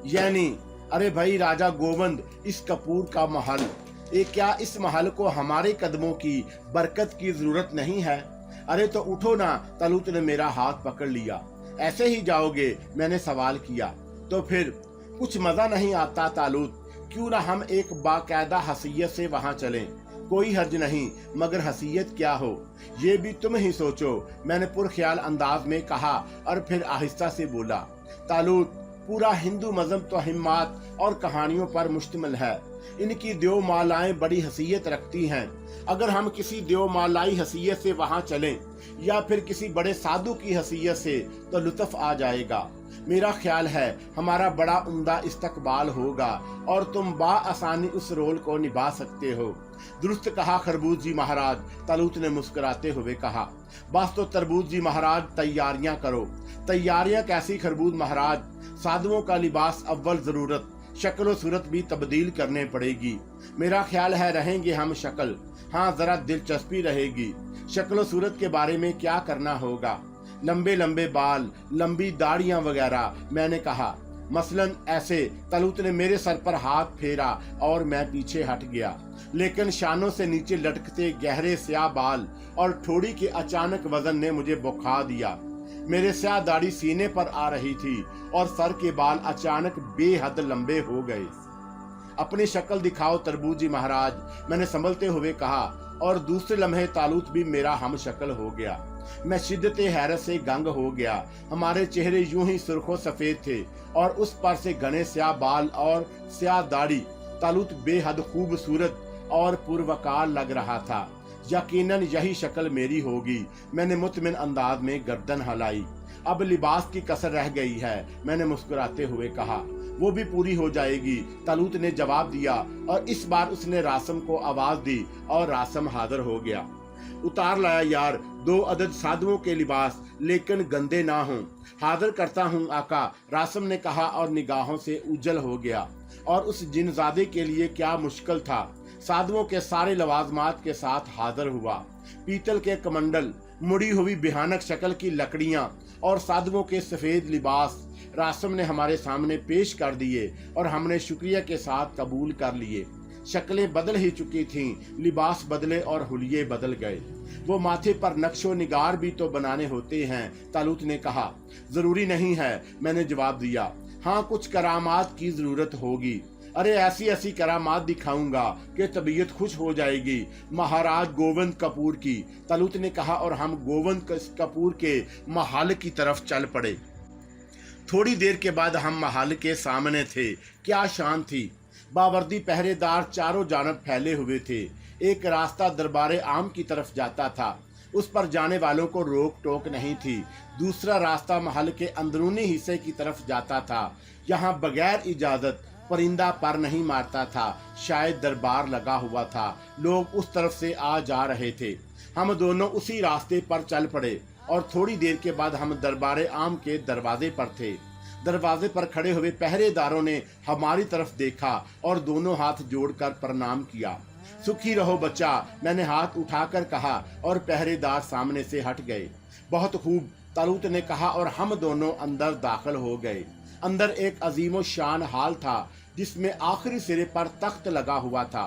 यानी अरे भाई राजा गोविंद, इस कपूर का महल, क्या इस महल को हमारे कदमों की बरकत की जरूरत नहीं है? अरे तो उठो ना। तालूत ने मेरा हाथ पकड़ लिया। ऐसे ही जाओगे? मैंने सवाल किया। तो फिर कुछ मजा नहीं आता तालूत, क्यों ना हम एक बाकायदा हसीयत से वहां चलें? कोई हर्ज नहीं, मगर हसीयत क्या हो ये भी तुम ही सोचो, मैंने पुरख्याल अंदाज में कहा और फिर आहिस्ता से बोला। तालूत, पूरा हिंदू मजहब तो हिम्मत और कहानियों पर मुश्तमिल है। इनकी देवमालाएं बड़ी हसीयत रखती हैं। अगर हम किसी देवमालाई हसीयत से वहां चलें या फिर किसी बड़े साधु की हसीयत से तो लुत्फ आ जाएगा। मेरा ख्याल है हमारा बड़ा उम्दा इस्तकबाल होगा और तुम बाआसानी उस रोल को निभा सकते हो। दुरुस्त कहा खरबूज जी महाराज, तालूत ने मुस्कुराते हुए कहा। बस तो तरबूज जी महाराज तैयारियां करो। तैयारियां कैसी खरबूज महाराज? साधुओं का लिबास अव्वल जरूरत, शक्ल और सूरत भी तब्दील करने पड़ेगी। मेरा ख्याल है रहेंगे हम शक्ल। हाँ, जरा दिलचस्पी रहेगी। शक्ल और सूरत के बारे में क्या करना होगा? लंबे लंबे बाल, लंबी दाढ़ियां वगैरह। मैंने कहा मसलन ऐसे। तालूत ने मेरे सर पर हाथ फेरा और मैं पीछे हट गया। लेकिन शानों से नीचे लटकते गहरे स्याह बाल और ठोड़ी के अचानक वजन ने मुझे बौखा दिया। मेरे स्याह दाढ़ी सीने पर आ रही थी और सर के बाल अचानक बेहद लंबे हो गए। अपनी शक्ल दिखाओ तरबूज जी महाराज, मैंने संभलते हुए कहा और दूसरे लम्हे तालूत भी मेरा हम शक्ल हो गया। मैं शिद्दत हैरत से गंग हो गया। हमारे चेहरे यूं ही सुर्खों सफेद थे और उस पर से घने स्याह बाल और स्याह दाढ़ी। तालूत बेहद खूबसूरत और पुरवकार लग रहा था। यकीनन यही शक्ल मेरी होगी। मैंने मुतमिन अंदाज में गर्दन हिलाई। अब लिबास की कसर रह गई है, मैंने मुस्कुराते हुए कहा। वो भी पूरी हो जाएगी, तालूत ने जवाब दिया और इस बार उसने रासम को आवाज दी और रासम हाजिर हो गया। उतार लाया यार 2 अदद साधुओं के लिबास, लेकिन गंदे ना हों। हाजिर करता हूँ आका, रासम ने कहा और निगाहों से उज्जल हो गया। और उस जिनजादे के लिए क्या मुश्किल था। साधुओं के सारे लवाजमात के साथ हाजिर हुआ। पीतल के कमंडल, मुड़ी हुई भयानक शक्ल की लकड़ियां और साधुओं के सफेद लिबास रासम ने हमारे सामने पेश कर दिए और हमने शुक्रिया के साथ कबूल कर लिए। शक्लें बदल ही चुकी थीं, लिबास बदले और हुलिये बदल गए। वो माथे पर नक्शो निगार भी तो बनाने होते हैं, तालूत ने कहा। जरूरी नहीं है, मैंने जवाब दिया। हाँ, कुछ करामात की जरूरत होगी। अरे ऐसी ऐसी करामात दिखाऊंगा कि तबीयत खुश हो जाएगी। महाराज गोविंद कपूर की, तालूत ने कहा और हम गोविंद कपूर के महल की तरफ चल पड़े। थोड़ी देर के बाद हम महल के सामने थे। क्या शान थी। बावर्दी पहरेदार चारों जानब फैले हुए थे। एक रास्ता दरबारे आम की तरफ जाता था, उस पर जाने वालों को रोक टोक नहीं थी। दूसरा रास्ता महल के अंदरूनी हिस्से की तरफ जाता था। यहाँ बगैर इजाजत परिंदा पर नहीं मारता था। शायद दरबार लगा हुआ था, लोग उस तरफ से आ जा रहे थे। हम दोनों उसी रास्ते पर चल पड़े और थोड़ी देर के बाद हम दरबारे आम के दरवाजे पर थे। दरवाजे पर खड़े हुए पहरेदारों ने हमारी तरफ देखा और दोनों हाथ जोड़कर प्रणाम किया। सुखी रहो बच्चा, मैंने हाथ उठाकर कहा और पहरेदार सामने से हट गए। बहुत खूब, तालूत ने कहा और हम दोनों अंदर दाखिल हो गए। अंदर एक अजीमो शान हाल था जिसमें आखिरी सिरे पर तख्त लगा हुआ था।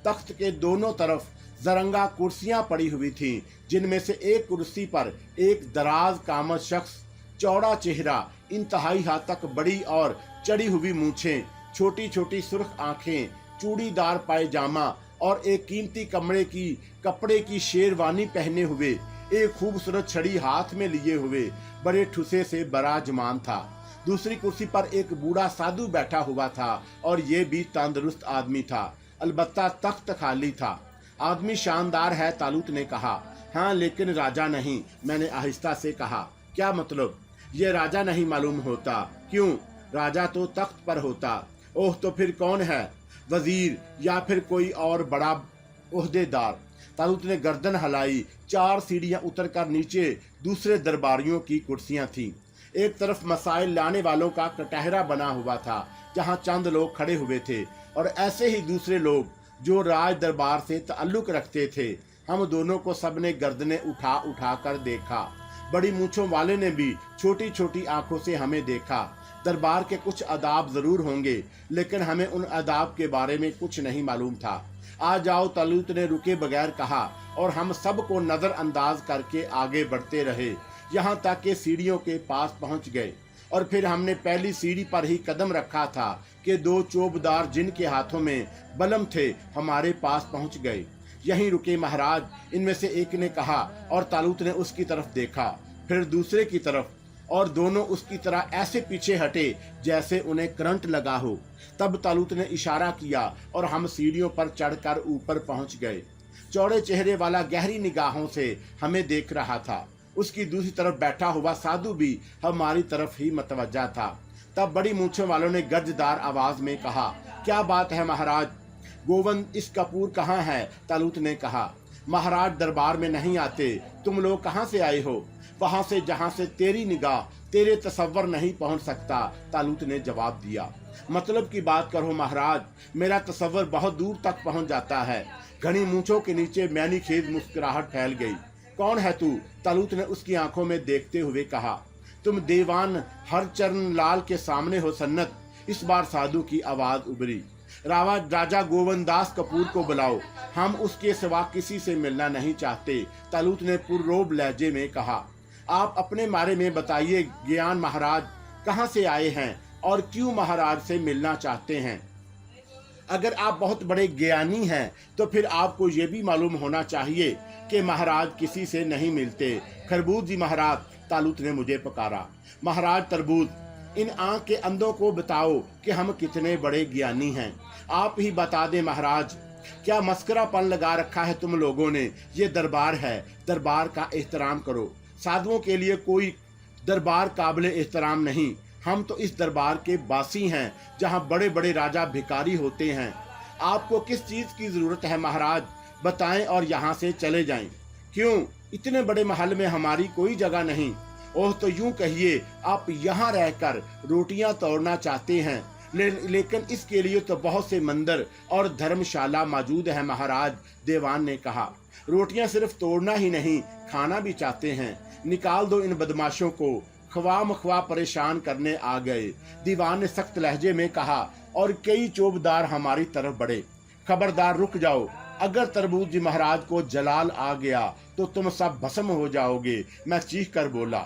तख्त के दोनों तरफ जरंगा कुर्सियां पड़ी हुई थीं, जिनमें से एक कुर्सी पर एक दराज कामत शख्स, चौड़ा चेहरा, इंतहाई हाथ तक बड़ी और चढ़ी हुई मूछें, छोटी छोटी सुर्ख आंखें, चूड़ीदार पायजामा और एक कीमती कपड़े की शेरवानी पहने हुए, एक खूबसूरत छड़ी हाथ में लिए हुए बड़े ठुसे से बराजमान था। दूसरी कुर्सी पर एक बूढ़ा साधु बैठा हुआ था और ये भी तंदुरुस्त आदमी था, अलबत्ता तख्त खाली था। आदमी शानदार है, तालूत ने कहा। हाँ, लेकिन राजा नहीं, मैंने आहिस्ता से कहा। क्या मतलब? ये राजा नहीं मालूम होता? क्यों? राजा तो तख्त पर होता। ओह, तो फिर कौन है? वजीर या फिर कोई और बड़ा ओहदेदार? तालूत ने गर्दन हिलाई। 4 सीढ़ियां उतरकर नीचे दूसरे दरबारियों की कुर्सियां थीं। एक तरफ मसाइल लाने वालों का कटहरा बना हुआ था जहां चंद लोग खड़े हुए थे, और ऐसे ही दूसरे लोग जो राज दरबार से ताल्लुक रखते थे। हम दोनों को सबने गर्दनें उठा उठा कर देखा। बड़ी मूंछों वाले ने भी छोटी छोटी आंखों से हमें देखा। दरबार के कुछ आदाब जरूर होंगे, लेकिन हमें उन आदाब के बारे में कुछ नहीं मालूम था। आ जाओ, तालूत ने रुके बगैर कहा, और हम सबको नजरअंदाज करके आगे बढ़ते रहे, यहाँ तक कि सीढ़ियों के पास पहुँच गए। और फिर हमने पहली सीढ़ी पर ही कदम रखा था कि दो चोबदार जिनके हाथों में बलम थे हमारे पास पहुँच गए। यहीं रुके महाराज, इनमें से एक ने कहा, और तालूत ने उसकी तरफ देखा, फिर दूसरे की तरफ, और दोनों उसकी तरह ऐसे पीछे हटे जैसे उन्हें करंट लगा हो। तब तालूत ने इशारा किया और हम सीढ़ियों पर चढ़कर ऊपर पहुंच गए। चौड़े चेहरे वाला गहरी निगाहों से हमें देख रहा था। उसकी दूसरी तरफ बैठा हुआ साधु भी हमारी तरफ ही मतवज्जा था। तब बड़ी मूंछों वालों ने गर्जदार आवाज में कहा, क्या बात है महाराज? गोविंद इस कपूर कहाँ है? तालूत ने कहा, महाराज दरबार में नहीं आते। तुम लोग कहाँ से आए हो? वहां से जहां से तेरी निगाह, तेरे तसव्वुर नहीं पहुंच सकता, तालूत ने जवाब दिया। मतलब की बात करो महाराज, मेरा तसव्वुर बहुत दूर तक पहुंच जाता है। घनी मूंछों के नीचे मैनी खेद मुस्कुराहट फैल गई। कौन है तू? तालूत ने उसकी आंखों में देखते हुए कहा। तुम दीवान हरचरण लाल के सामने हो सन्नत। इस बार साधु की आवाज उभरी। राजा गोविंद दास कपूर को बुलाओ, हम उसके सिवा किसी से मिलना नहीं चाहते, तालूत ने पुररोब लहजे में कहा। आप अपने बारे में बताइए ज्ञान महाराज, कहाँ से आए हैं और क्यों महाराज से मिलना चाहते हैं? अगर आप बहुत बड़े ज्ञानी हैं तो फिर आपको ये भी मालूम होना चाहिए कि महाराज किसी से नहीं मिलते। खरबूज जी महाराज, तालूत ने मुझे पुकारा। महाराज तरबूज, इन आंख के अंधों को बताओ कि हम कितने बड़े ज्ञानी हैं। आप ही बता दें महाराज, क्या मस्करापन लगा रखा है तुम लोगों ने? ये दरबार है, दरबार का एहतराम करो। साधुओं के लिए कोई दरबार काबिल एहतराम नहीं। हम तो इस दरबार के बासी हैं जहाँ बड़े बड़े राजा भिखारी होते हैं। आपको किस चीज़ की ज़रूरत है महाराज? बताएं और यहाँ से चले जाएं। क्यों? इतने बड़े महल में हमारी कोई जगह नहीं। ओह, तो यूं कहिए आप यहाँ रहकर रोटियाँ तोड़ना चाहते हैं, लेकिन इसके लिए तो बहुत से मंदिर और धर्मशाला मौजूद है महाराज, दीवान ने कहा। रोटियाँ सिर्फ तोड़ना ही नहीं, खाना भी चाहते हैं। निकाल दो इन बदमाशों को, ख्वाह मख्वाह परेशान करने आ गए, दीवान ने सख्त लहजे में कहा। और कई चौबदार हमारी तरफ बढ़े। खबरदार, रुक जाओ। अगर तरबूज जी महाराज को जलाल आ गया तो तुम सब भस्म हो जाओगे, मैं चीख कर बोला।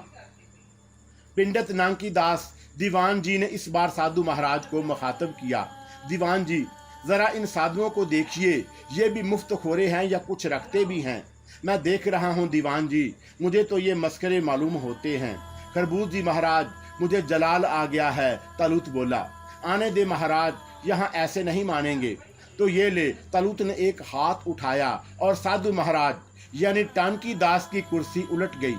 पिंडत नांकी दास, दीवान जी ने इस बार साधु महाराज को मुखातब किया। दीवान जी, जरा इन साधुओं को देखिए, ये भी मुफ्त खोरे हैं या कुछ रखते भी हैं? मैं देख रहा हूँ दीवान जी, मुझे तो ये मस्करे मालूम होते हैं। खरबूज जी महाराज, मुझे जलाल आ गया है, तालूत बोला। आने दे महाराज, यहाँ ऐसे नहीं मानेंगे। तो ये ले, तालूत ने एक हाथ उठाया और साधु महाराज यानी टांकी दास की कुर्सी उलट गई।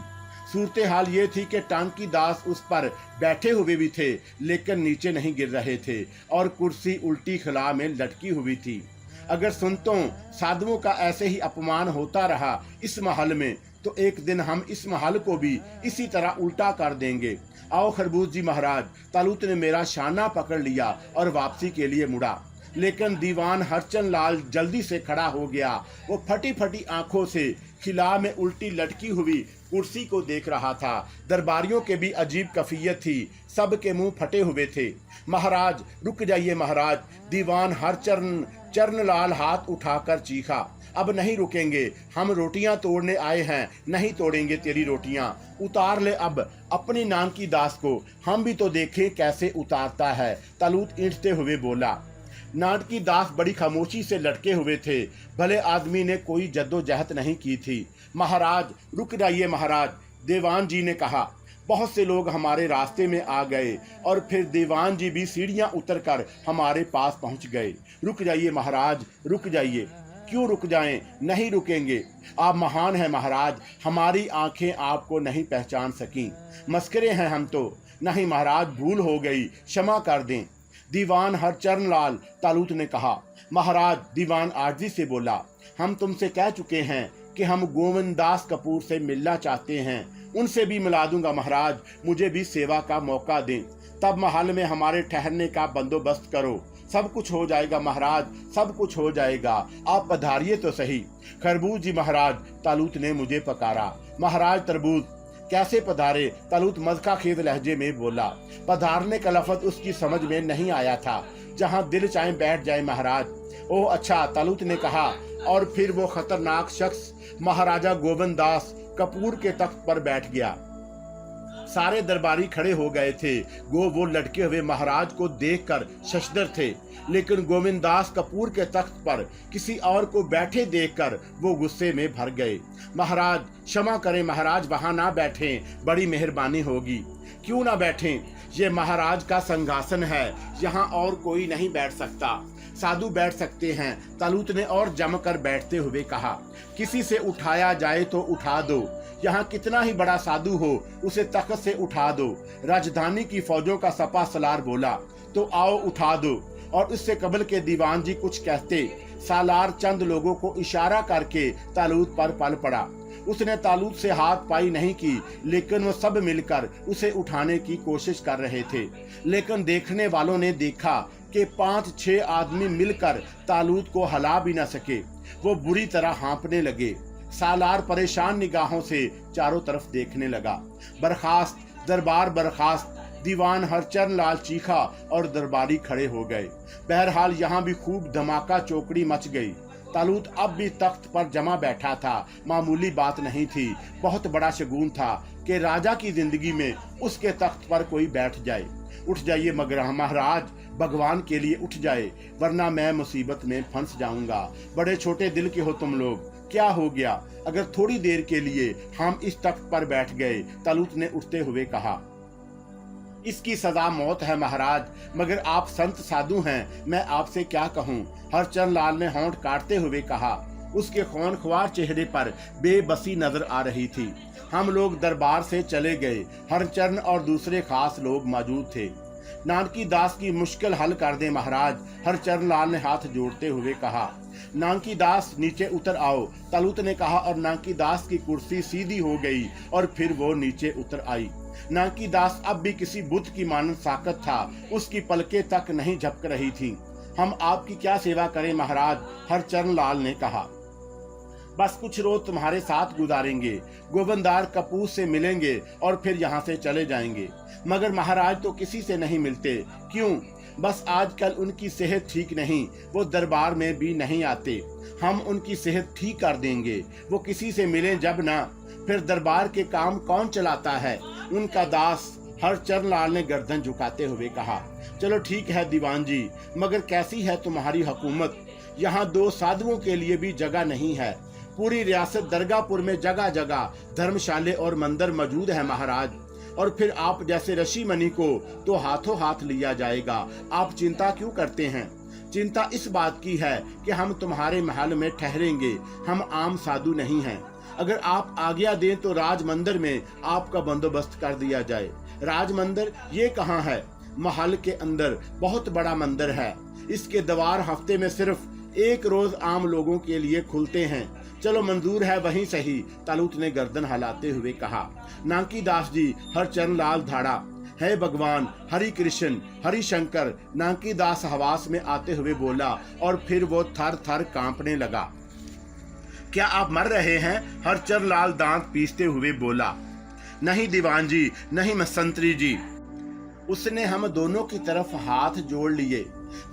सूरत हाल ये थी कि टांकी दास उस पर बैठे हुए भी थे, लेकिन नीचे नहीं गिर रहे थे, और कुर्सी उल्टी खिला में लटकी हुई थी। अगर सुनतों साधुओं का ऐसे ही अपमान होता रहा इस महल में, तो एक दिन हम इस महल को भी इसी तरह उल्टा कर देंगे। आओ खरबूज जी महाराज। तालूत ने मेरा शाना पकड़ लिया और वापसी के लिए मुड़ा, लेकिन दीवान हरचंद लाल जल्दी से खड़ा हो गया। वो फटी फटी आंखों से खिला में उल्टी लटकी हुई कुर्सी को देख रहा था। दरबारियों के भी अजीब कैफियत थी, सब के मुंह फटे हुए थे। महाराज रुक जाइए महाराज, दीवान चरण लाल हाथ उठाकर चीखा। अब नहीं रुकेंगे, हम रोटियां तोड़ने आए हैं, नहीं तोड़ेंगे तेरी रोटियां। उतार ले अब अपनी नानकी दास को, हम भी तो देखें कैसे उतारता है, तालूत ईंटते हुए बोला। नानकी दास बड़ी खामोशी से लटके हुए थे। भले आदमी ने कोई जद्दोजहद नहीं की थी। महाराज रुक जाइए महाराज, दीवान जी ने कहा। बहुत से लोग हमारे रास्ते में आ गए और फिर दीवान जी भी सीढ़ियां उतरकर हमारे पास पहुंच गए। रुक जाइए महाराज, रुक जाइए। क्यों रुक जाएं? नहीं रुकेंगे। आप महान हैं महाराज, हमारी आंखें आपको नहीं पहचान सकीं। मस्करे हैं हम तो। नहीं महाराज, भूल हो गई, क्षमा कर दें। दीवान हरचरण लाल, तालूत ने कहा। महाराज, दीवान आर्जी से बोला, हम तुमसे कह चुके हैं कि हम गोविंद दास कपूर से मिलना चाहते हैं। उनसे भी मिला दूंगा महाराज, मुझे भी सेवा का मौका दें। तब महल में हमारे ठहरने का बंदोबस्त करो, सब कुछ हो जाएगा महाराज, सब कुछ हो जाएगा, आप पधारिए तो सही। खरबूज जी महाराज, तालूत ने मुझे पकारा। महाराज तरबूज कैसे पधारे? तालूत मज़का खेज लहजे में बोला। पधारने का लफ्ज उसकी समझ में नहीं आया था। जहां दिल चाहे बैठ जाए महाराज। ओह अच्छा, तालूत ने कहा। और फिर वो खतरनाक शख्स महाराजा गोविंद दास कपूर के तख्त पर बैठ गया। सारे दरबारी खड़े हो गए थे। वो लटके हुए महाराज को देखकर शशदर थे, लेकिन गोविंद दास कपूर के तख्त पर किसी और को बैठे देखकर वो गुस्से में भर गए। महाराज क्षमा करें महाराज, वहां ना बैठें, बड़ी मेहरबानी होगी। क्यों ना बैठें? ये महाराज का सिंहासन है, यहाँ और कोई नहीं बैठ सकता, साधु बैठ सकते हैं। तालूत ने और जमकर बैठते हुए कहा, किसी से उठाया जाए तो उठा दो, यहाँ कितना ही बड़ा साधु हो उसे तख्त से उठा दो। राजधानी की फौजों का सपा सलार बोला, तो आओ उठा दो। और इससे कबल के दीवान जी कुछ कहते, सालार चंद लोगों को इशारा करके तालूत पर पल पड़ा। उसने तालूत से हाथ पाई नहीं की, लेकिन वो सब मिलकर उसे उठाने की कोशिश कर रहे थे। लेकिन देखने वालों ने देखा कि 5-6 आदमी मिलकर तालूत को हिला भी न सके। वो बुरी तरह हाँफने लगे। सालार परेशान निगाहों से चारों तरफ देखने लगा। बर्खास्त, दरबार बर्खास्त। दीवान हरचरण लाल चीखा और दरबारी खड़े हो गए। बहरहाल यहाँ भी खूब धमाका चौकड़ी मच गई। तालूत अब भी तख्त पर जमा बैठा था। मामूली बात नहीं थी, बहुत बड़ा शगुन था कि राजा की जिंदगी में उसके तख्त पर कोई बैठ जाए। उठ जाइए मगर महाराज, भगवान के लिए उठ जाए, वरना मैं मुसीबत में फंस जाऊंगा। बड़े छोटे दिल के हो तुम लोग। क्या हो गया अगर थोड़ी देर के लिए हम इस तख्त पर बैठ गए? तालूत ने उठते हुए कहा। इसकी सजा मौत है महाराज, मगर आप संत साधु हैं, मैं आपसे क्या कहूँ? हरचरण लाल ने होंठ काटते हुए कहा। उसके खूनख्वार चेहरे पर बेबसी नजर आ रही थी। हम लोग दरबार से चले गए। हरचरण और दूसरे खास लोग मौजूद थे। नानकी दास की मुश्किल हल कर दे महाराज, हरचरण लाल ने हाथ जोड़ते हुए कहा। नानकी दास नीचे उतर आओ, तालूत ने कहा, और नानकी दास की कुर्सी सीधी हो गई और फिर वो नीचे उतर आई। नानकी दास अब भी किसी बुद्ध की मानद साकत था, उसकी पलकें तक नहीं झपक रही थी। हम आपकी क्या सेवा करें महाराज? हरचरण लाल ने कहा। बस कुछ रोज तुम्हारे साथ गुजारेंगे, गोविंदार कपूर से मिलेंगे और फिर यहाँ से चले जाएंगे। मगर महाराज तो किसी से नहीं मिलते, क्यों? बस आजकल उनकी सेहत ठीक नहीं, वो दरबार में भी नहीं आते। हम उनकी सेहत ठीक कर देंगे, वो किसी से मिलें जब ना। फिर दरबार के काम कौन चलाता है? उनका दास। हरचरण लाल ने गर्दन झुकाते हुए कहा। चलो ठीक है दीवान जी, मगर कैसी है तुम्हारी हुकूमत? यहाँ 2 साधुओं के लिए भी जगह नहीं है। पूरी रियासत दरगाहपुर में जगह जगह धर्मशाले और मंदिर मौजूद है महाराज। और फिर आप जैसे ऋषि मुनि को तो हाथों हाथ लिया जाएगा। आप चिंता क्यों करते हैं? चिंता इस बात की है कि हम तुम्हारे महल में ठहरेंगे, हम आम साधु नहीं हैं। अगर आप आज्ञा दें तो राज मंदिर में आपका बंदोबस्त कर दिया जाए। राज मंदिर ये कहाँ है? महल के अंदर बहुत बड़ा मंदिर है। इसके द्वार हफ्ते में सिर्फ 1 रोज आम लोगों के लिए खुलते हैं। चलो मंजूर है, वहीं सही, तालूत ने गर्दन हिलाते हुए कहा। नानकी दास जी, हरचरण लाल धाड़ा। है भगवान, हरि कृष्ण, हरि शंकर, नानकी दास हवास में आते हुए बोला और फिर वो थर थर कांपने लगा। क्या आप मर रहे हैं? हरचरण लाल दांत पीसते हुए बोला। नहीं दीवान जी, नहीं मसंतरी जी। उसने हम दोनों की तरफ हाथ जोड़ लिए।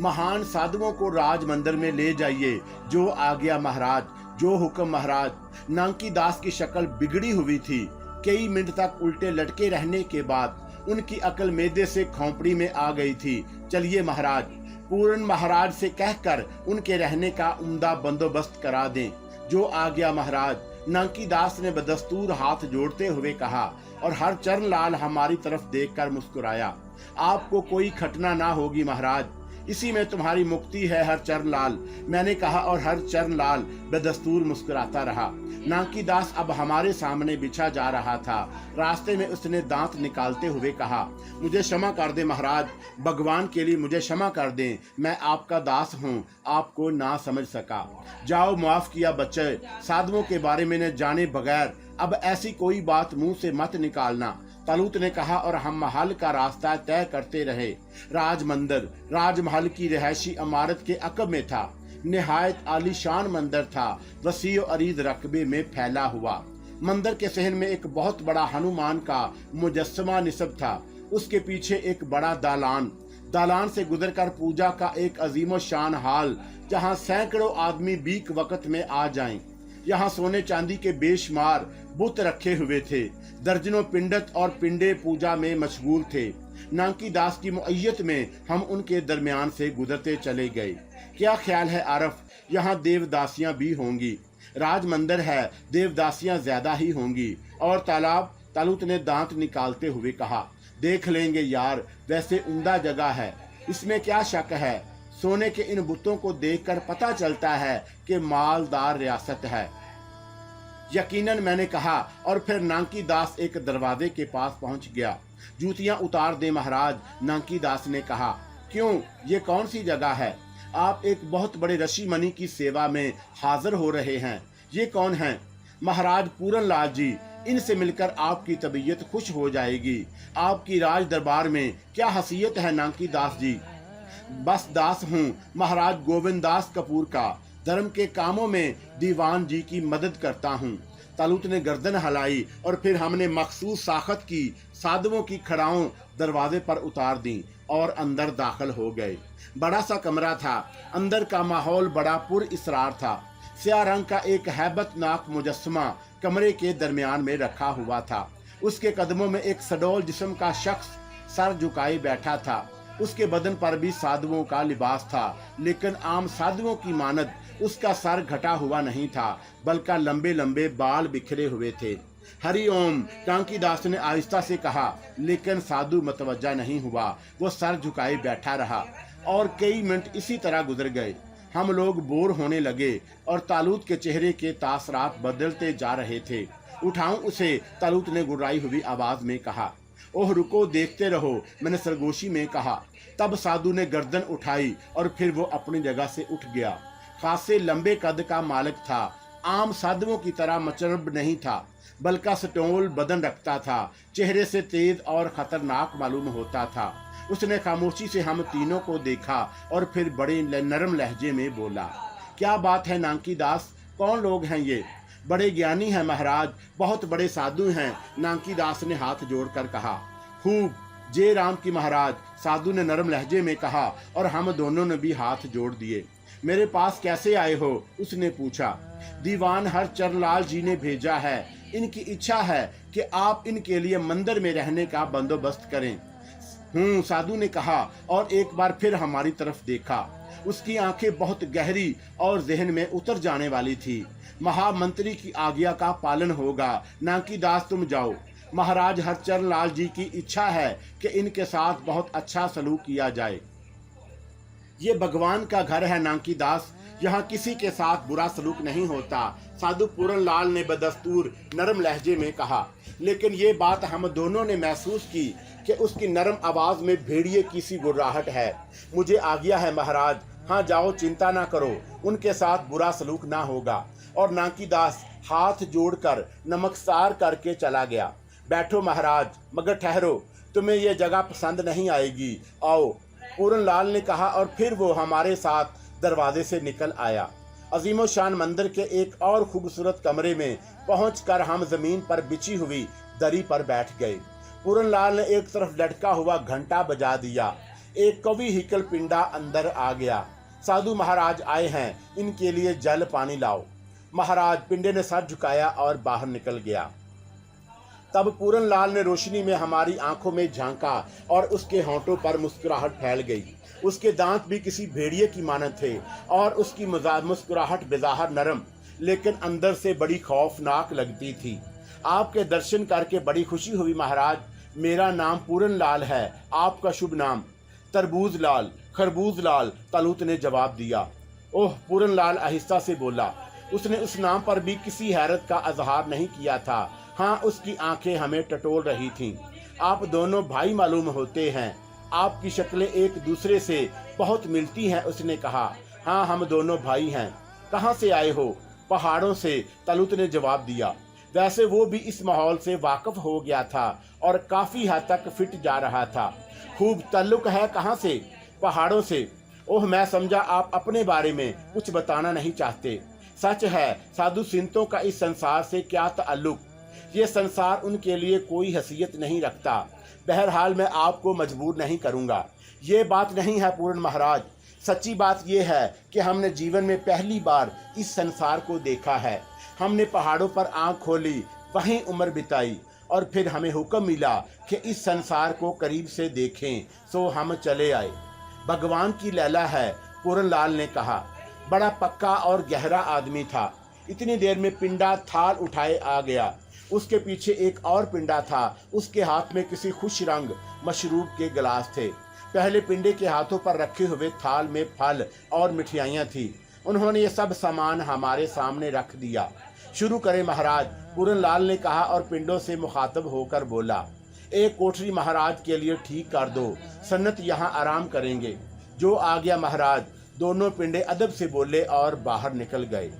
महान साधुओं को राज मंदिर में ले जाइए, जो आज्ञा महाराज, जो हुक्म महाराज। नानकी दास की शक्ल बिगड़ी हुई थी। कई मिनट तक उल्टे लटके रहने के बाद उनकी अकल मैदे से खोपड़ी में आ गई थी। चलिए महाराज, पूर्ण महाराज से कहकर उनके रहने का उम्दा बंदोबस्त करा दें, जो आज्ञा महाराज। नानकी दास ने बदस्तूर हाथ जोड़ते हुए कहा और हरचरण लाल हमारी तरफ देखकर मुस्कुराया। आपको कोई खटना ना होगी महाराज, इसी में तुम्हारी मुक्ति है हरचरण लाल, मैंने कहा, और हरचरण लाल बदस्तूर मुस्कुराता रहा। नानकी दास अब हमारे सामने बिछा जा रहा था। रास्ते में उसने दांत निकालते हुए कहा, मुझे क्षमा कर दे महाराज, भगवान के लिए मुझे क्षमा कर दें, मैं आपका दास हूँ, आपको ना समझ सका। जाओ, माफ किया बच्चे, साधुओं के बारे में न जाने बगैर अब ऐसी कोई बात मुंह से मत निकालना। तालूत ने कहा और हम महल का रास्ता तय करते रहे। राजमंदिर राजमहल की रिहायशी इमारत के अकब में था। निहायत आलीशान मंदिर था, वसी और अरीज रकबे में फैला हुआ। मंदिर के सहन में एक बहुत बड़ा हनुमान का मुजस्समा निस्ब था। उसके पीछे एक बड़ा दालान से गुजरकर पूजा का एक अजीमो शान हाल, जहां सैकड़ों आदमी बीक वक्त में आ जाएं। यहाँ सोने चांदी के बेशुमार बुत रखे हुए थे। दर्जनों पिंडत और पिंडे पूजा में मशगूल थे। नांकी दास की मुअय्यत में हम उनके दरमियान से गुजरते चले गए। क्या ख्याल है आरफ, यहाँ देवदासियां भी होंगी। राज मंदिर है, देवदासियां ज्यादा ही होंगी। और तालाब, तालूत ने दांत निकालते हुए कहा। देख लेंगे यार, वैसे उम्दा जगह है, इसमें क्या शक है। सोने के इन बुतों को देखकर पता चलता है कि मालदार रियासत है। यकीनन, मैंने कहा। और फिर नांकी दास एक दरवाजे के पास पहुंच गया। जूतियां उतार दे महाराज, नांकी दास ने कहा। क्यों, ये कौन सी जगह है। आप एक बहुत बड़े ऋषि मुनि की सेवा में हाजिर हो रहे हैं। ये कौन हैं। महाराज पूरन लाल जी, इनसे मिलकर आपकी तबीयत खुश हो जाएगी। आपकी राज दरबार में क्या हसीयत है नांकी दास जी। बस दास हूँ महाराज गोविंद दास कपूर का। धर्म के कामों में दीवान जी की मदद करता हूँ। तालूत ने गर्दन हिलाई और फिर हमने मखसूस साखत की साधुओं की खड़ाओं दरवाजे पर उतार दी और अंदर दाखिल हो गए। बड़ा सा कमरा था। अंदर का माहौल बड़ा पुर इसरार था। स्याह रंग का एक हैबतनाक मुजस्समा कमरे के दरमियान में रखा हुआ था। उसके कदमों में एक सडोल जिस्म का शख्स सर झुकाए बैठा था। उसके बदन पर भी साधुओं का लिबास था, लेकिन आम साधुओं की मानद उसका सर घटा हुआ नहीं था, बल्कि लंबे लंबे बाल बिखरे हुए थे। हरि ओम, टांकी दास ने आहिस्ता से कहा, लेकिन साधु मतवज्जा नहीं हुआ। वो सर झुकाए बैठा रहा और कई मिनट इसी तरह गुजर गए। हम लोग बोर होने लगे और तालूत के चेहरे के तासरात बदलते जा रहे थे। उठाऊं उसे, तालूत ने गुर्राई हुई आवाज में कहा। ओह रुको, देखते रहो, मैंने सरगोशी में कहा। तब साधु ने गर्दन उठाई और फिर वो अपनी जगह से उठ गया। खासे लंबे कद का मालिक था। आम साधुओं की तरह मचरब नहीं था, बल्कि सटोल बदन रखता था। चेहरे से तेज और खतरनाक मालूम होता था। उसने खामोशी से हम तीनों को देखा और फिर बड़े नरम लहजे में बोला। क्या बात है नांकी दास, कौन लोग हैं ये। बड़े ज्ञानी हैं महाराज, बहुत बड़े साधु हैं, नांकी दास ने हाथ जोड़कर कहा। खूब, जय राम की महाराज, साधु ने नरम लहजे में कहा और हम दोनों ने भी हाथ जोड़ दिए। मेरे पास कैसे आए हो, उसने पूछा। दीवान हरचरण लाल जी ने भेजा है। इनकी इच्छा है कि आप इनके लिए मंदिर में रहने का बंदोबस्त करें। साधु ने कहा और एक बार फिर हमारी तरफ देखा। उसकी आंखें बहुत गहरी और जहन में उतर जाने वाली थी। महामंत्री की आज्ञा का पालन होगा। नांकी दास, तुम जाओ। महाराज हरचरण लाल जी की इच्छा है कि इनके साथ बहुत अच्छा सलूक किया जाए। ये भगवान का घर है नांकी दास, यहाँ किसी के साथ बुरा सलूक नहीं होता, साधु पूरन लाल ने बदस्तूर नरम लहजे में कहा। लेकिन ये बात हम दोनों ने महसूस की कि उसकी नरम आवाज में भेड़िए की सी गुर्राहट है। मुझे आज्ञा है महाराज। हाँ जाओ, चिंता ना करो, उनके साथ बुरा सलूक ना होगा। और नांकी दास हाथ जोड़कर नमस्कार करके चला गया। बैठो महाराज, मगर ठहरो, तुम्हें यह जगह पसंद नहीं आएगी, आओ, पूरन लाल ने कहा और फिर वो हमारे साथ दरवाजे से निकल आया। अजीमो शान मंदिर के एक और खूबसूरत कमरे में पहुंचकर हम जमीन पर बिछी हुई दरी पर बैठ गए। पूरन लाल ने एक तरफ लटका हुआ घंटा बजा दिया। एक कवि हिकल पिंडा अंदर आ गया। साधु महाराज आए हैं, इनके लिए जल पानी लाओ। महाराज, पिंडे ने सर झुकाया और बाहर निकल गया। तब पूरन लाल ने रोशनी में हमारी आंखों में झांका और उसके होंठों पर मुस्कुराहट फैल गई। उसके दांत भी किसी भेड़िए की मानद थे और उसकी मुस्कुराहट बेज़ाहिर नरम, लेकिन अंदर से बड़ी खौफनाक लगती थी। आपके दर्शन करके बड़ी खुशी हुई महाराज। मेरा नाम पूरन लाल है, आपका शुभ नाम। तरबूज लाल, खरबूज लाल, तालूत ने जवाब दिया। ओह, पूरन लाल आहिस्ता से बोला। उसने उस नाम पर भी किसी हैरत का इजहार नहीं किया था। हाँ, उसकी आंखें हमें टटोल रही थीं। आप दोनों भाई मालूम होते हैं, आपकी शक्लें एक दूसरे से बहुत मिलती हैं, उसने कहा। हाँ, हम दोनों भाई हैं। कहाँ से आए हो? पहाड़ों से, तालूत ने जवाब दिया। वैसे वो भी इस माहौल से वाकिफ हो गया था और काफ़ी हद तक फिट जा रहा था। खूब ताल्लुक है कहाँ से? पहाड़ों से। ओह, मैं समझा आप अपने बारे में कुछ बताना नहीं चाहते। सच है, साधु संतों का इस संसार से क्या ताल्लुक? ये संसार उनके लिए कोई हैसियत नहीं रखता। बहरहाल मैं आपको मजबूर नहीं करूँगा। ये बात नहीं है पूर्ण महाराज। सच्ची बात यह है कि हमने जीवन में पहली बार इस संसार को देखा है। हमने पहाड़ों पर आंख खोली, वहीं उम्र बिताई और फिर हमें हुक्म मिला कि इस संसार को करीब से देखें, सो हम चले आए। भगवान की लैला है, पूरनलाल ने कहा। बड़ा पक्का और गहरा आदमी था। इतनी देर में पिंडा थाल उठाए आ गया। उसके पीछे एक और पिंडा था। उसके हाथ में किसी खुश रंग मशरूब के गिलास थे। पहले पिंडे के हाथों पर रखे हुए थाल में फल और मिठाइयाँ थी। उन्होंने ये सब सामान हमारे सामने रख दिया। शुरू करें महाराज, पूरनलाल ने कहा और पिंडों से मुखातब होकर बोला। एक कोठरी महाराज के लिए ठीक कर दो, सन्नत यहाँ आराम करेंगे। जो आ गया महाराज। दोनों पिंडे अदब से बोले और बाहर निकल गए।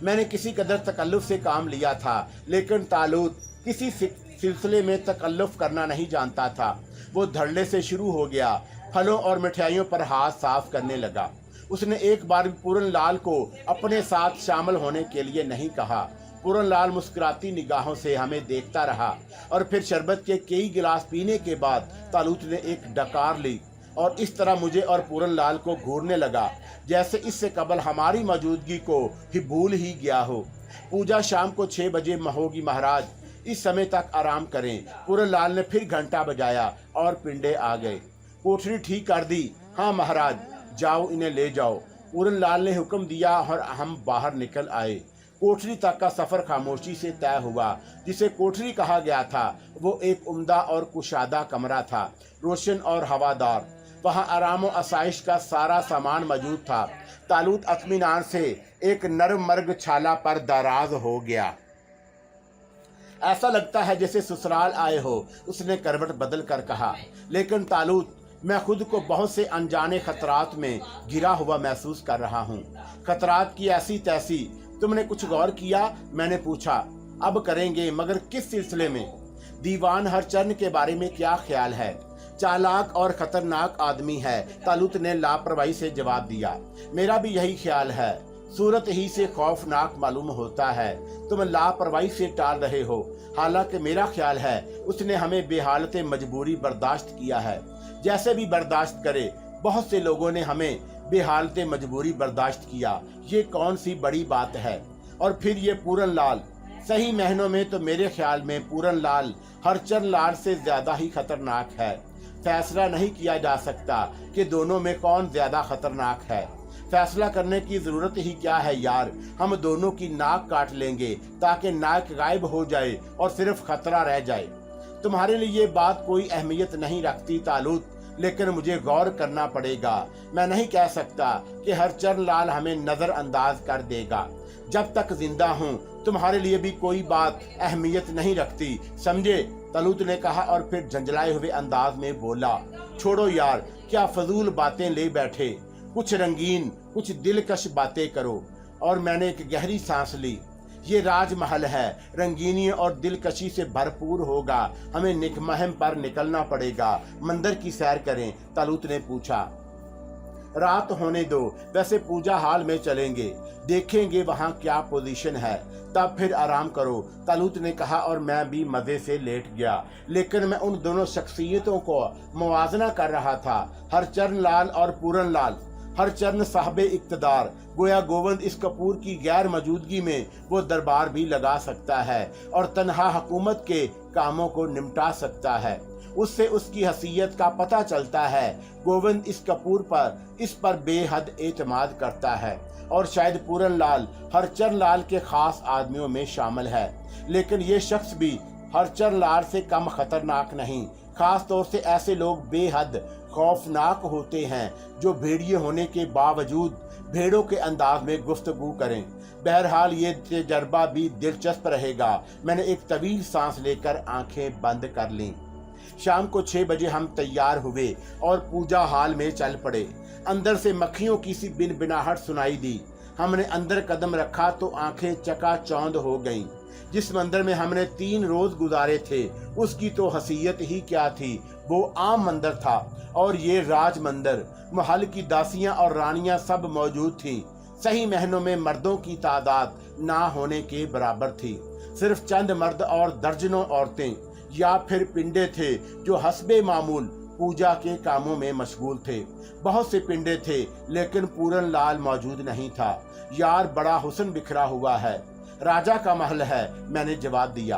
मैंने किसी कदर तकल्लुफ से काम लिया था, लेकिन तालूत किसी सिलसिले में तकल्लुफ करना नहीं जानता था। वो धड़ल्ले से शुरू हो गया। फलों और मिठाइयों पर हाथ साफ करने लगा। उसने एक बार भी पूरनलाल को अपने साथ शामिल होने के लिए नहीं कहा। पूरनलाल मुस्कुराती निगाहों से हमें देखता रहा और फिर शरबत के कई गिलास पीने के बाद तालूत ने एक डकार ली और इस तरह मुझे और पूरनलाल को घूरने लगा जैसे इससे कबल हमारी मौजूदगी को ही भूल ही गया हो। पूजा शाम को 6 बजे होगी महाराज, इस समय तक आराम करें। पूरनलाल ने फिर घंटा बजाया और पिंडे आ गए। कोठरी ठीक कर दी? हाँ महाराज। जाओ, इन्हें ले जाओ। पूरनलाल ने हुक्म दिया और हम बाहर निकल आए। कोठरी तक का सफर खामोशी से तय हुआ। जिसे कोठरी कहा गया था वो एक उम्दा और कुशादा कमरा था, रोशन और हवादार। वहाँ आराम और आसाइश का सारा सामान मौजूद था। तालूत इत्मीनान से एक नरम मर्ग छाला पर दराज हो गया। ऐसा लगता है जैसे ससुराल आए हो, उसने करवट बदल कर कहा। लेकिन तालूत, मैं खुद को बहुत से अनजाने खतरात में घिरा हुआ महसूस कर रहा हूँ। खतरात की ऐसी तैसी। तुमने कुछ गौर किया? मैंने पूछा। अब करेंगे, मगर किस सिलसिले में? दीवान हरचंद के बारे में क्या ख्याल है? चालाक और खतरनाक आदमी है, तालूत ने लापरवाही से जवाब दिया। मेरा भी यही ख्याल है। सूरत ही से खौफनाक मालूम होता है। तुम लापरवाही से टाल रहे हो। हालांकि मेरा ख्याल है उसने हमें बेहालत मजबूरी बर्दाश्त किया है। जैसे भी बर्दाश्त करे, बहुत से लोगों ने हमें बेहालत मजबूरी बर्दाश्त किया। ये कौन सी बड़ी बात है? और फिर ये पूरनलाल, सही महीनों में तो मेरे ख्याल में पूरनलाल हरचंद लाल से ज्यादा ही खतरनाक है। फैसला नहीं किया जा सकता कि दोनों में कौन ज्यादा खतरनाक है। फैसला करने की जरूरत ही क्या है यार। हम दोनों की नाक काट लेंगे ताकि नाक गायब हो जाए और सिर्फ खतरा रह जाए। तुम्हारे लिए ये बात कोई अहमियत नहीं रखती तालूत, लेकिन मुझे गौर करना पड़ेगा। मैं नहीं कह सकता कि हरचंद लाल हमें नजरअंदाज कर देगा। जब तक जिंदा हूँ तुम्हारे लिए भी कोई बात अहमियत नहीं रखती, समझे? तालूत ने कहा और फिर झंझलाए हुए अंदाज में बोला। छोड़ो यार, क्या फजूल बातें ले बैठे। कुछ रंगीन, कुछ दिलकश बातें करो। और मैंने एक गहरी सांस ली। ये राजमहल है, रंगीनी और दिलकशी से भरपूर होगा। हमें निकमहम पर निकलना पड़ेगा। मंदिर की सैर करें? तालूत ने पूछा। रात होने दो, वैसे पूजा हाल में चलेंगे, देखेंगे वहाँ क्या पोजीशन है, तब फिर आराम करो, तालूत ने कहा और मैं भी मजे से लेट गया। लेकिन मैं उन दोनों शख्सियतों को मुवाजना कर रहा था, हरचंद लाल और पूरनलाल। हरचंद साहब इक्तदार, गोया गोविंद इस कपूर की गैर मौजूदगी में वो दरबार भी लगा सकता है और तन्हा हुकूमत के कामों को निपटा सकता है। उससे उसकी हसीयत का पता चलता है। गोविंद इस पर बेहद एतमाद करता है और शायद पूरनलाल हरचंद लाल के खास आदमियों में शामिल है। लेकिन ये शख्स भी हरचंद लाल से कम खतरनाक नहीं। खास तौर से ऐसे लोग बेहद खौफनाक होते हैं जो भेड़िए होने के बावजूद भेड़ों के अंदाज में गुफ्तगू करें। बहरहाल ये तजर्बा भी दिलचस्प रहेगा। मैंने एक तवील सांस लेकर आंखें बंद कर लीं। शाम को 6 बजे हम तैयार हुए और पूजा हाल में चल पड़े। अंदर से मक्खियों की सी बिन बिनाहट सुनाई दी। हमने अंदर कदम रखा तो आंखें चकाचौंध हो गईं। जिस मंदिर में हमने 3 रोज गुजारे थे उसकी तो हसीयत ही क्या थी, वो आम मंदिर था और ये राज मंदिर। महल की दासियां और रानियां सब मौजूद थीं। सही महीनों में मर्दों की तादाद ना होने के बराबर थी। सिर्फ चंद मर्द और दर्जनों औरतें या फिर पिंडे थे जो हस्बे मामूल पूजा के कामों में मशगूल थे। बहुत से पिंडे थे लेकिन पूरन लाल मौजूद नहीं था। यार बड़ा हुस्न बिखरा हुआ है, राजा का महल है, मैंने जवाब दिया।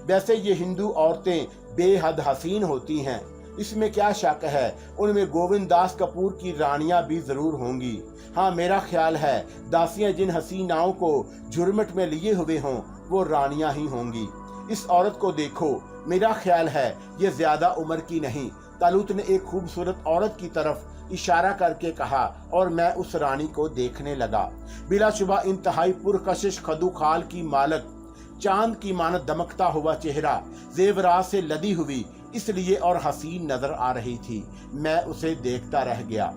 वैसे ये हिंदू औरतें बेहद हसीन होती हैं, इसमें क्या शक है। उनमें गोविंद दास कपूर की रानियां भी जरूर होंगी। हाँ, मेरा ख्याल है दासियां जिन हसीनाओं को झुरमुट में लिए हुए हों वो रानियां ही होंगी। इस औरत को देखो, मेरा ख्याल है ये ज्यादा उम्र की नहीं। तालूत ने एक खूबसूरत औरत की तरफ इशारा करके कहा और मैं उस रानी को देखने लगा। बिलाशुबा इंतहाई पुरकशिश खदुखाल की मालक, चांद की मानत दमकता हुआ चेहरा, जेवरात से लदी हुई इसलिए और हसीन नजर आ रही थी। मैं उसे देखता रह गया।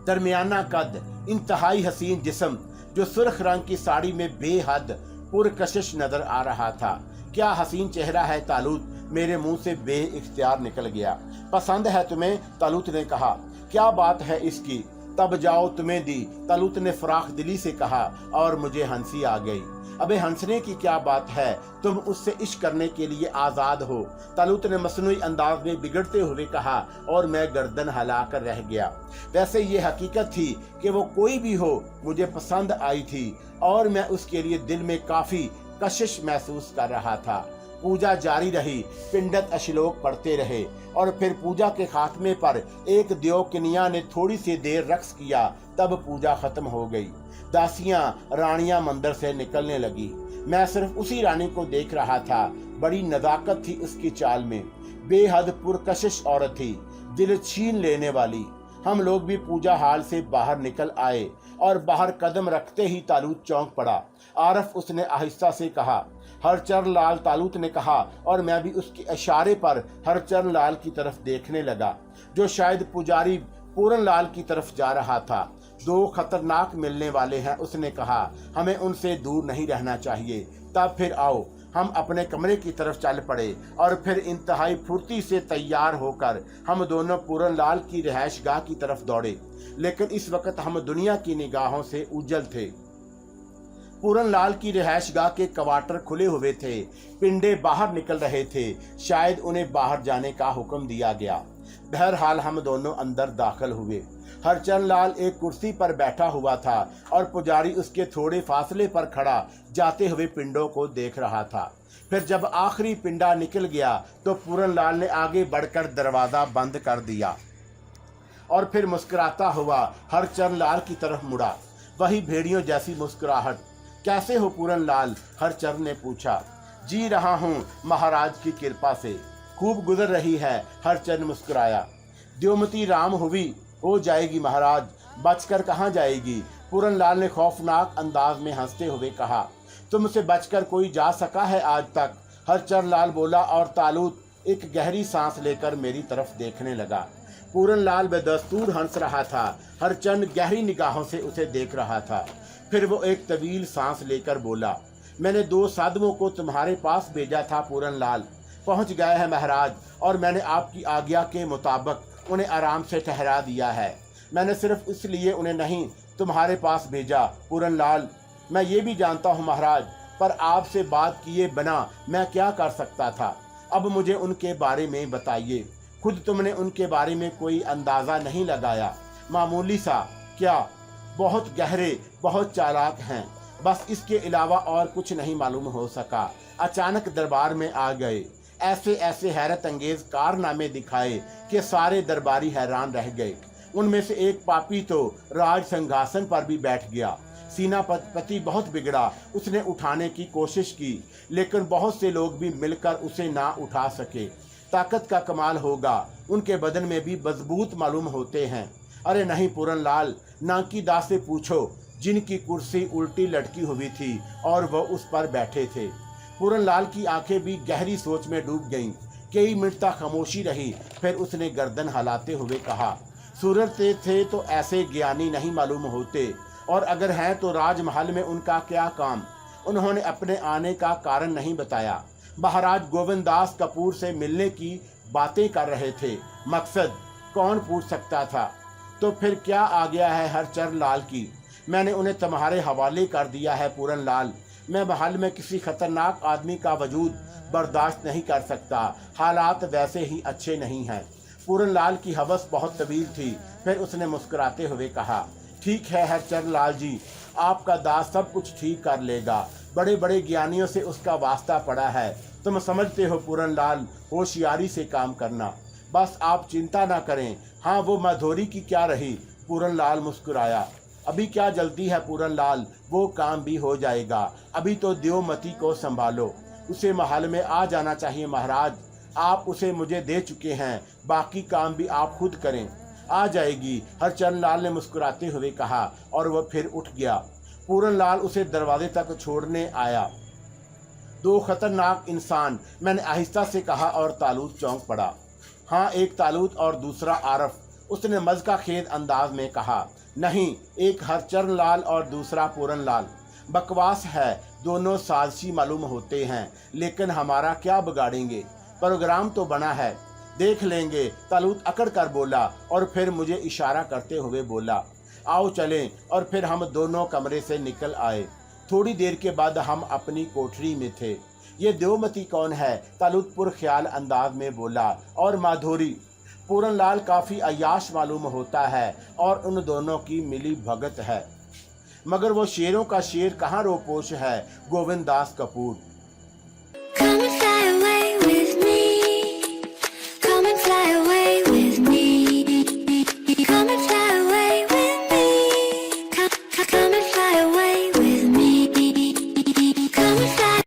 दरमियाना कद, इंतहाई हसीन जिस्म, जो सुर्ख रंग की साड़ी में बेहद पुरकशिश नजर आ रहा था। क्या हसीन चेहरा है तालूत, मेरे मुंह से बेइख्तियार निकल गया। पसंद है तुम्हें? तालूत ने कहा। क्या बात है इसकी, तब जाओ तुम्हें दी, तालूत ने फराख दिली से कहा और मुझे हंसी आ गई। अबे हंसने की क्या बात है, तुम उससे इश्क करने के लिए आजाद हो, तालूत ने मसनूई अंदाज में बिगड़ते हुए कहा और मैं गर्दन हिलाकर रह गया। वैसे ये हकीकत थी कि वो कोई भी हो मुझे पसंद आई थी और मैं उसके लिए दिल में काफी कशिश महसूस कर रहा था। पूजा जारी रही, पिंडत अश्लोक पढ़ते रहे और फिर पूजा के खात्मे पर एक द्योकनिया ने थोड़ी सी देर रक्स किया, तब पूजा खत्म हो गई। दासियां रानियां मंदिर से निकलने लगी। मैं सिर्फ उसी रानी को देख रहा था। बड़ी नजाकत थी उसकी चाल में, बेहद पुरकशिश औरत थी, दिल छीन लेने वाली। हम लोग भी पूजा हाल से बाहर निकल आए और बाहर कदम रखते ही तालूत चौंक पड़ा। आरफ, उसने आहिस्ता से कहा। हरचरण लाल, तालूत ने कहा और मैं भी उसके इशारे पर हरचरण लाल की तरफ देखने लगा जो शायद पुजारी पूरन लाल की तरफ जा रहा था। 2 खतरनाक मिलने वाले हैं, उसने कहा, हमें उनसे दूर नहीं रहना चाहिए। तब फिर आओ। हम अपने कमरे की तरफ चल पड़े और फिर इंतहाई फुर्ती से तैयार होकर हम दोनों पूरन लाल की रिहायशगाह की तरफ दौड़े। लेकिन इस वक्त हम दुनिया की निगाहों से उज्जल थे। पूरन लाल की रिहायशगाह के कवाटर खुले हुए थे, पिंडे बाहर निकल रहे थे, शायद उन्हें बाहर जाने का हुक्म दिया गया। बहरहाल हम दोनों अंदर दाखिल हुए। हरचंद लाल एक कुर्सी पर बैठा हुआ था और पुजारी उसके थोड़े फासले पर खड़ा जाते हुए पिंडों को देख रहा था। फिर जब आखिरी पिंडा निकल गया तो पूरन लाल ने आगे बढ़कर दरवाजा बंद कर दिया और फिर मुस्कुराता हुआ हरचंद लाल की तरफ मुड़ा। वही भेड़ियों जैसी मुस्कुराहट। कैसे हो पूरन लाल? हरचंद ने पूछा। जी रहा हूँ महाराज की कृपा से, खूब गुजर रही है, हरचंद मुस्कुराया। द्योमती राम हुई हो जाएगी महाराज, बचकर कहाँ जाएगी? पूरन लाल ने खौफनाक अंदाज में हंसते हुए कहा। तुमसे बचकर कोई जा सका है आज तक? हरचंद लाल बोला और तालूत एक गहरी सांस लेकर मेरी तरफ देखने लगा। पूरन लाल बेदस्तूर हंस रहा था। हरचंद गहरी निगाहों से उसे देख रहा था। फिर वो एक तवील सांस लेकर बोला, मैंने 2 साधुओं को तुम्हारे पास भेजा था पूरन लाल, पहुंच गए हैं महाराज, और मैंने आपकी आज्ञा के मुताबिक उन्हें आराम से ठहरा दिया है। मैंने सिर्फ इसलिए उन्हें नहीं तुम्हारे पास भेजा पूरन लाल, मैं ये भी जानता हूँ महाराज, पर आपसे बात किए बिना मैं क्या कर सकता था। अब मुझे उनके बारे में बताइए। खुद तुमने उनके बारे में कोई अंदाज़ा नहीं लगाया? मामूली सा क्या? बहुत गहरे, बहुत चालाक हैं, बस इसके अलावा और कुछ नहीं मालूम हो सका। अचानक दरबार में आ गए, ऐसे ऐसे हैरत अंगेज कारनामे दिखाए कि सारे दरबारी हैरान रह गए। उनमें से एक पापी तो राज सिंहासन पर भी बैठ गया। सेनापति बहुत बिगड़ा, उसने उठाने की कोशिश की, लेकिन बहुत से लोग भी मिलकर उसे ना उठा सके। ताकत का कमाल होगा, उनके बदन में भी मजबूत मालूम होते हैं। अरे नहीं पूरन लाल, नाकी दास से पूछो, जिनकी कुर्सी उल्टी लटकी हुई थी और वह उस पर बैठे थे। पूरन लाल की आंखें भी गहरी सोच में डूब गईं। कई मिनट तक खामोशी रही, फिर उसने गर्दन हिलाते हुए कहा, सूरत थे तो ऐसे ज्ञानी नहीं मालूम होते, और अगर हैं तो राजमहल में उनका क्या काम? उन्होंने अपने आने का कारण नहीं बताया। महाराज गोविंद दास कपूर से मिलने की बातें कर रहे थे, मकसद कौन पूछ सकता था। तो फिर क्या आ गया है हरचरण लाल की? मैंने उन्हें तुम्हारे हवाले कर दिया है पूरन लाल। मैं महल में किसी खतरनाक आदमी का वजूद बर्दाश्त नहीं कर सकता। हालात वैसे ही अच्छे नहीं हैं। पूरन लाल की हवस बहुत तवील थी। फिर उसने मुस्कुराते हुए कहा, ठीक है हरचरण लाल जी, आपका दास सब कुछ ठीक कर लेगा। बड़े बड़े ज्ञानियों से उसका वास्ता पड़ा है। तुम समझते हो पूरन लाल, होशियारी से काम करना, बस आप चिंता ना करें। हाँ, वो माधोरी की क्या रही? पूरन लाल मुस्कुराया। अभी क्या जल्दी है पूरन लाल, वो काम भी हो जाएगा। अभी तो देवमती को संभालो, उसे महल में आ जाना चाहिए। महाराज, आप उसे मुझे दे चुके हैं, बाकी काम भी आप खुद करें। आ जाएगी, हरचरण लाल ने मुस्कुराते हुए कहा, और वह फिर उठ गया। पूरन लाल उसे दरवाजे तक छोड़ने आया। दो खतरनाक इंसान, मैंने आहिस्ता से कहा, और तालूत चौंक पड़ा। हाँ, एक तालूत और दूसरा आरफ, उसने मज़का खेद अंदाज में कहा। नहीं, एक हरचरण लाल और दूसरा पूरन लाल। बकवास है, दोनों साजिशी मालूम होते हैं, लेकिन हमारा क्या बिगाड़ेंगे? प्रोग्राम तो बना है, देख लेंगे। तालूत अकड़ कर बोला, और फिर मुझे इशारा करते हुए बोला, आओ चलें। और फिर हम दोनों कमरे से निकल आए। थोड़ी देर के बाद हम अपनी कोठरी में थे। ये देवमती कौन है? तालूत पुरख्याल अंदाज में बोला। और माधोरी? पूरन लाल काफ़ी अय्याश मालूम होता है, और उन दोनों की मिली भगत है, मगर वो शेरों का शेर कहाँ रोपोश है, गोविंद दास कपूर।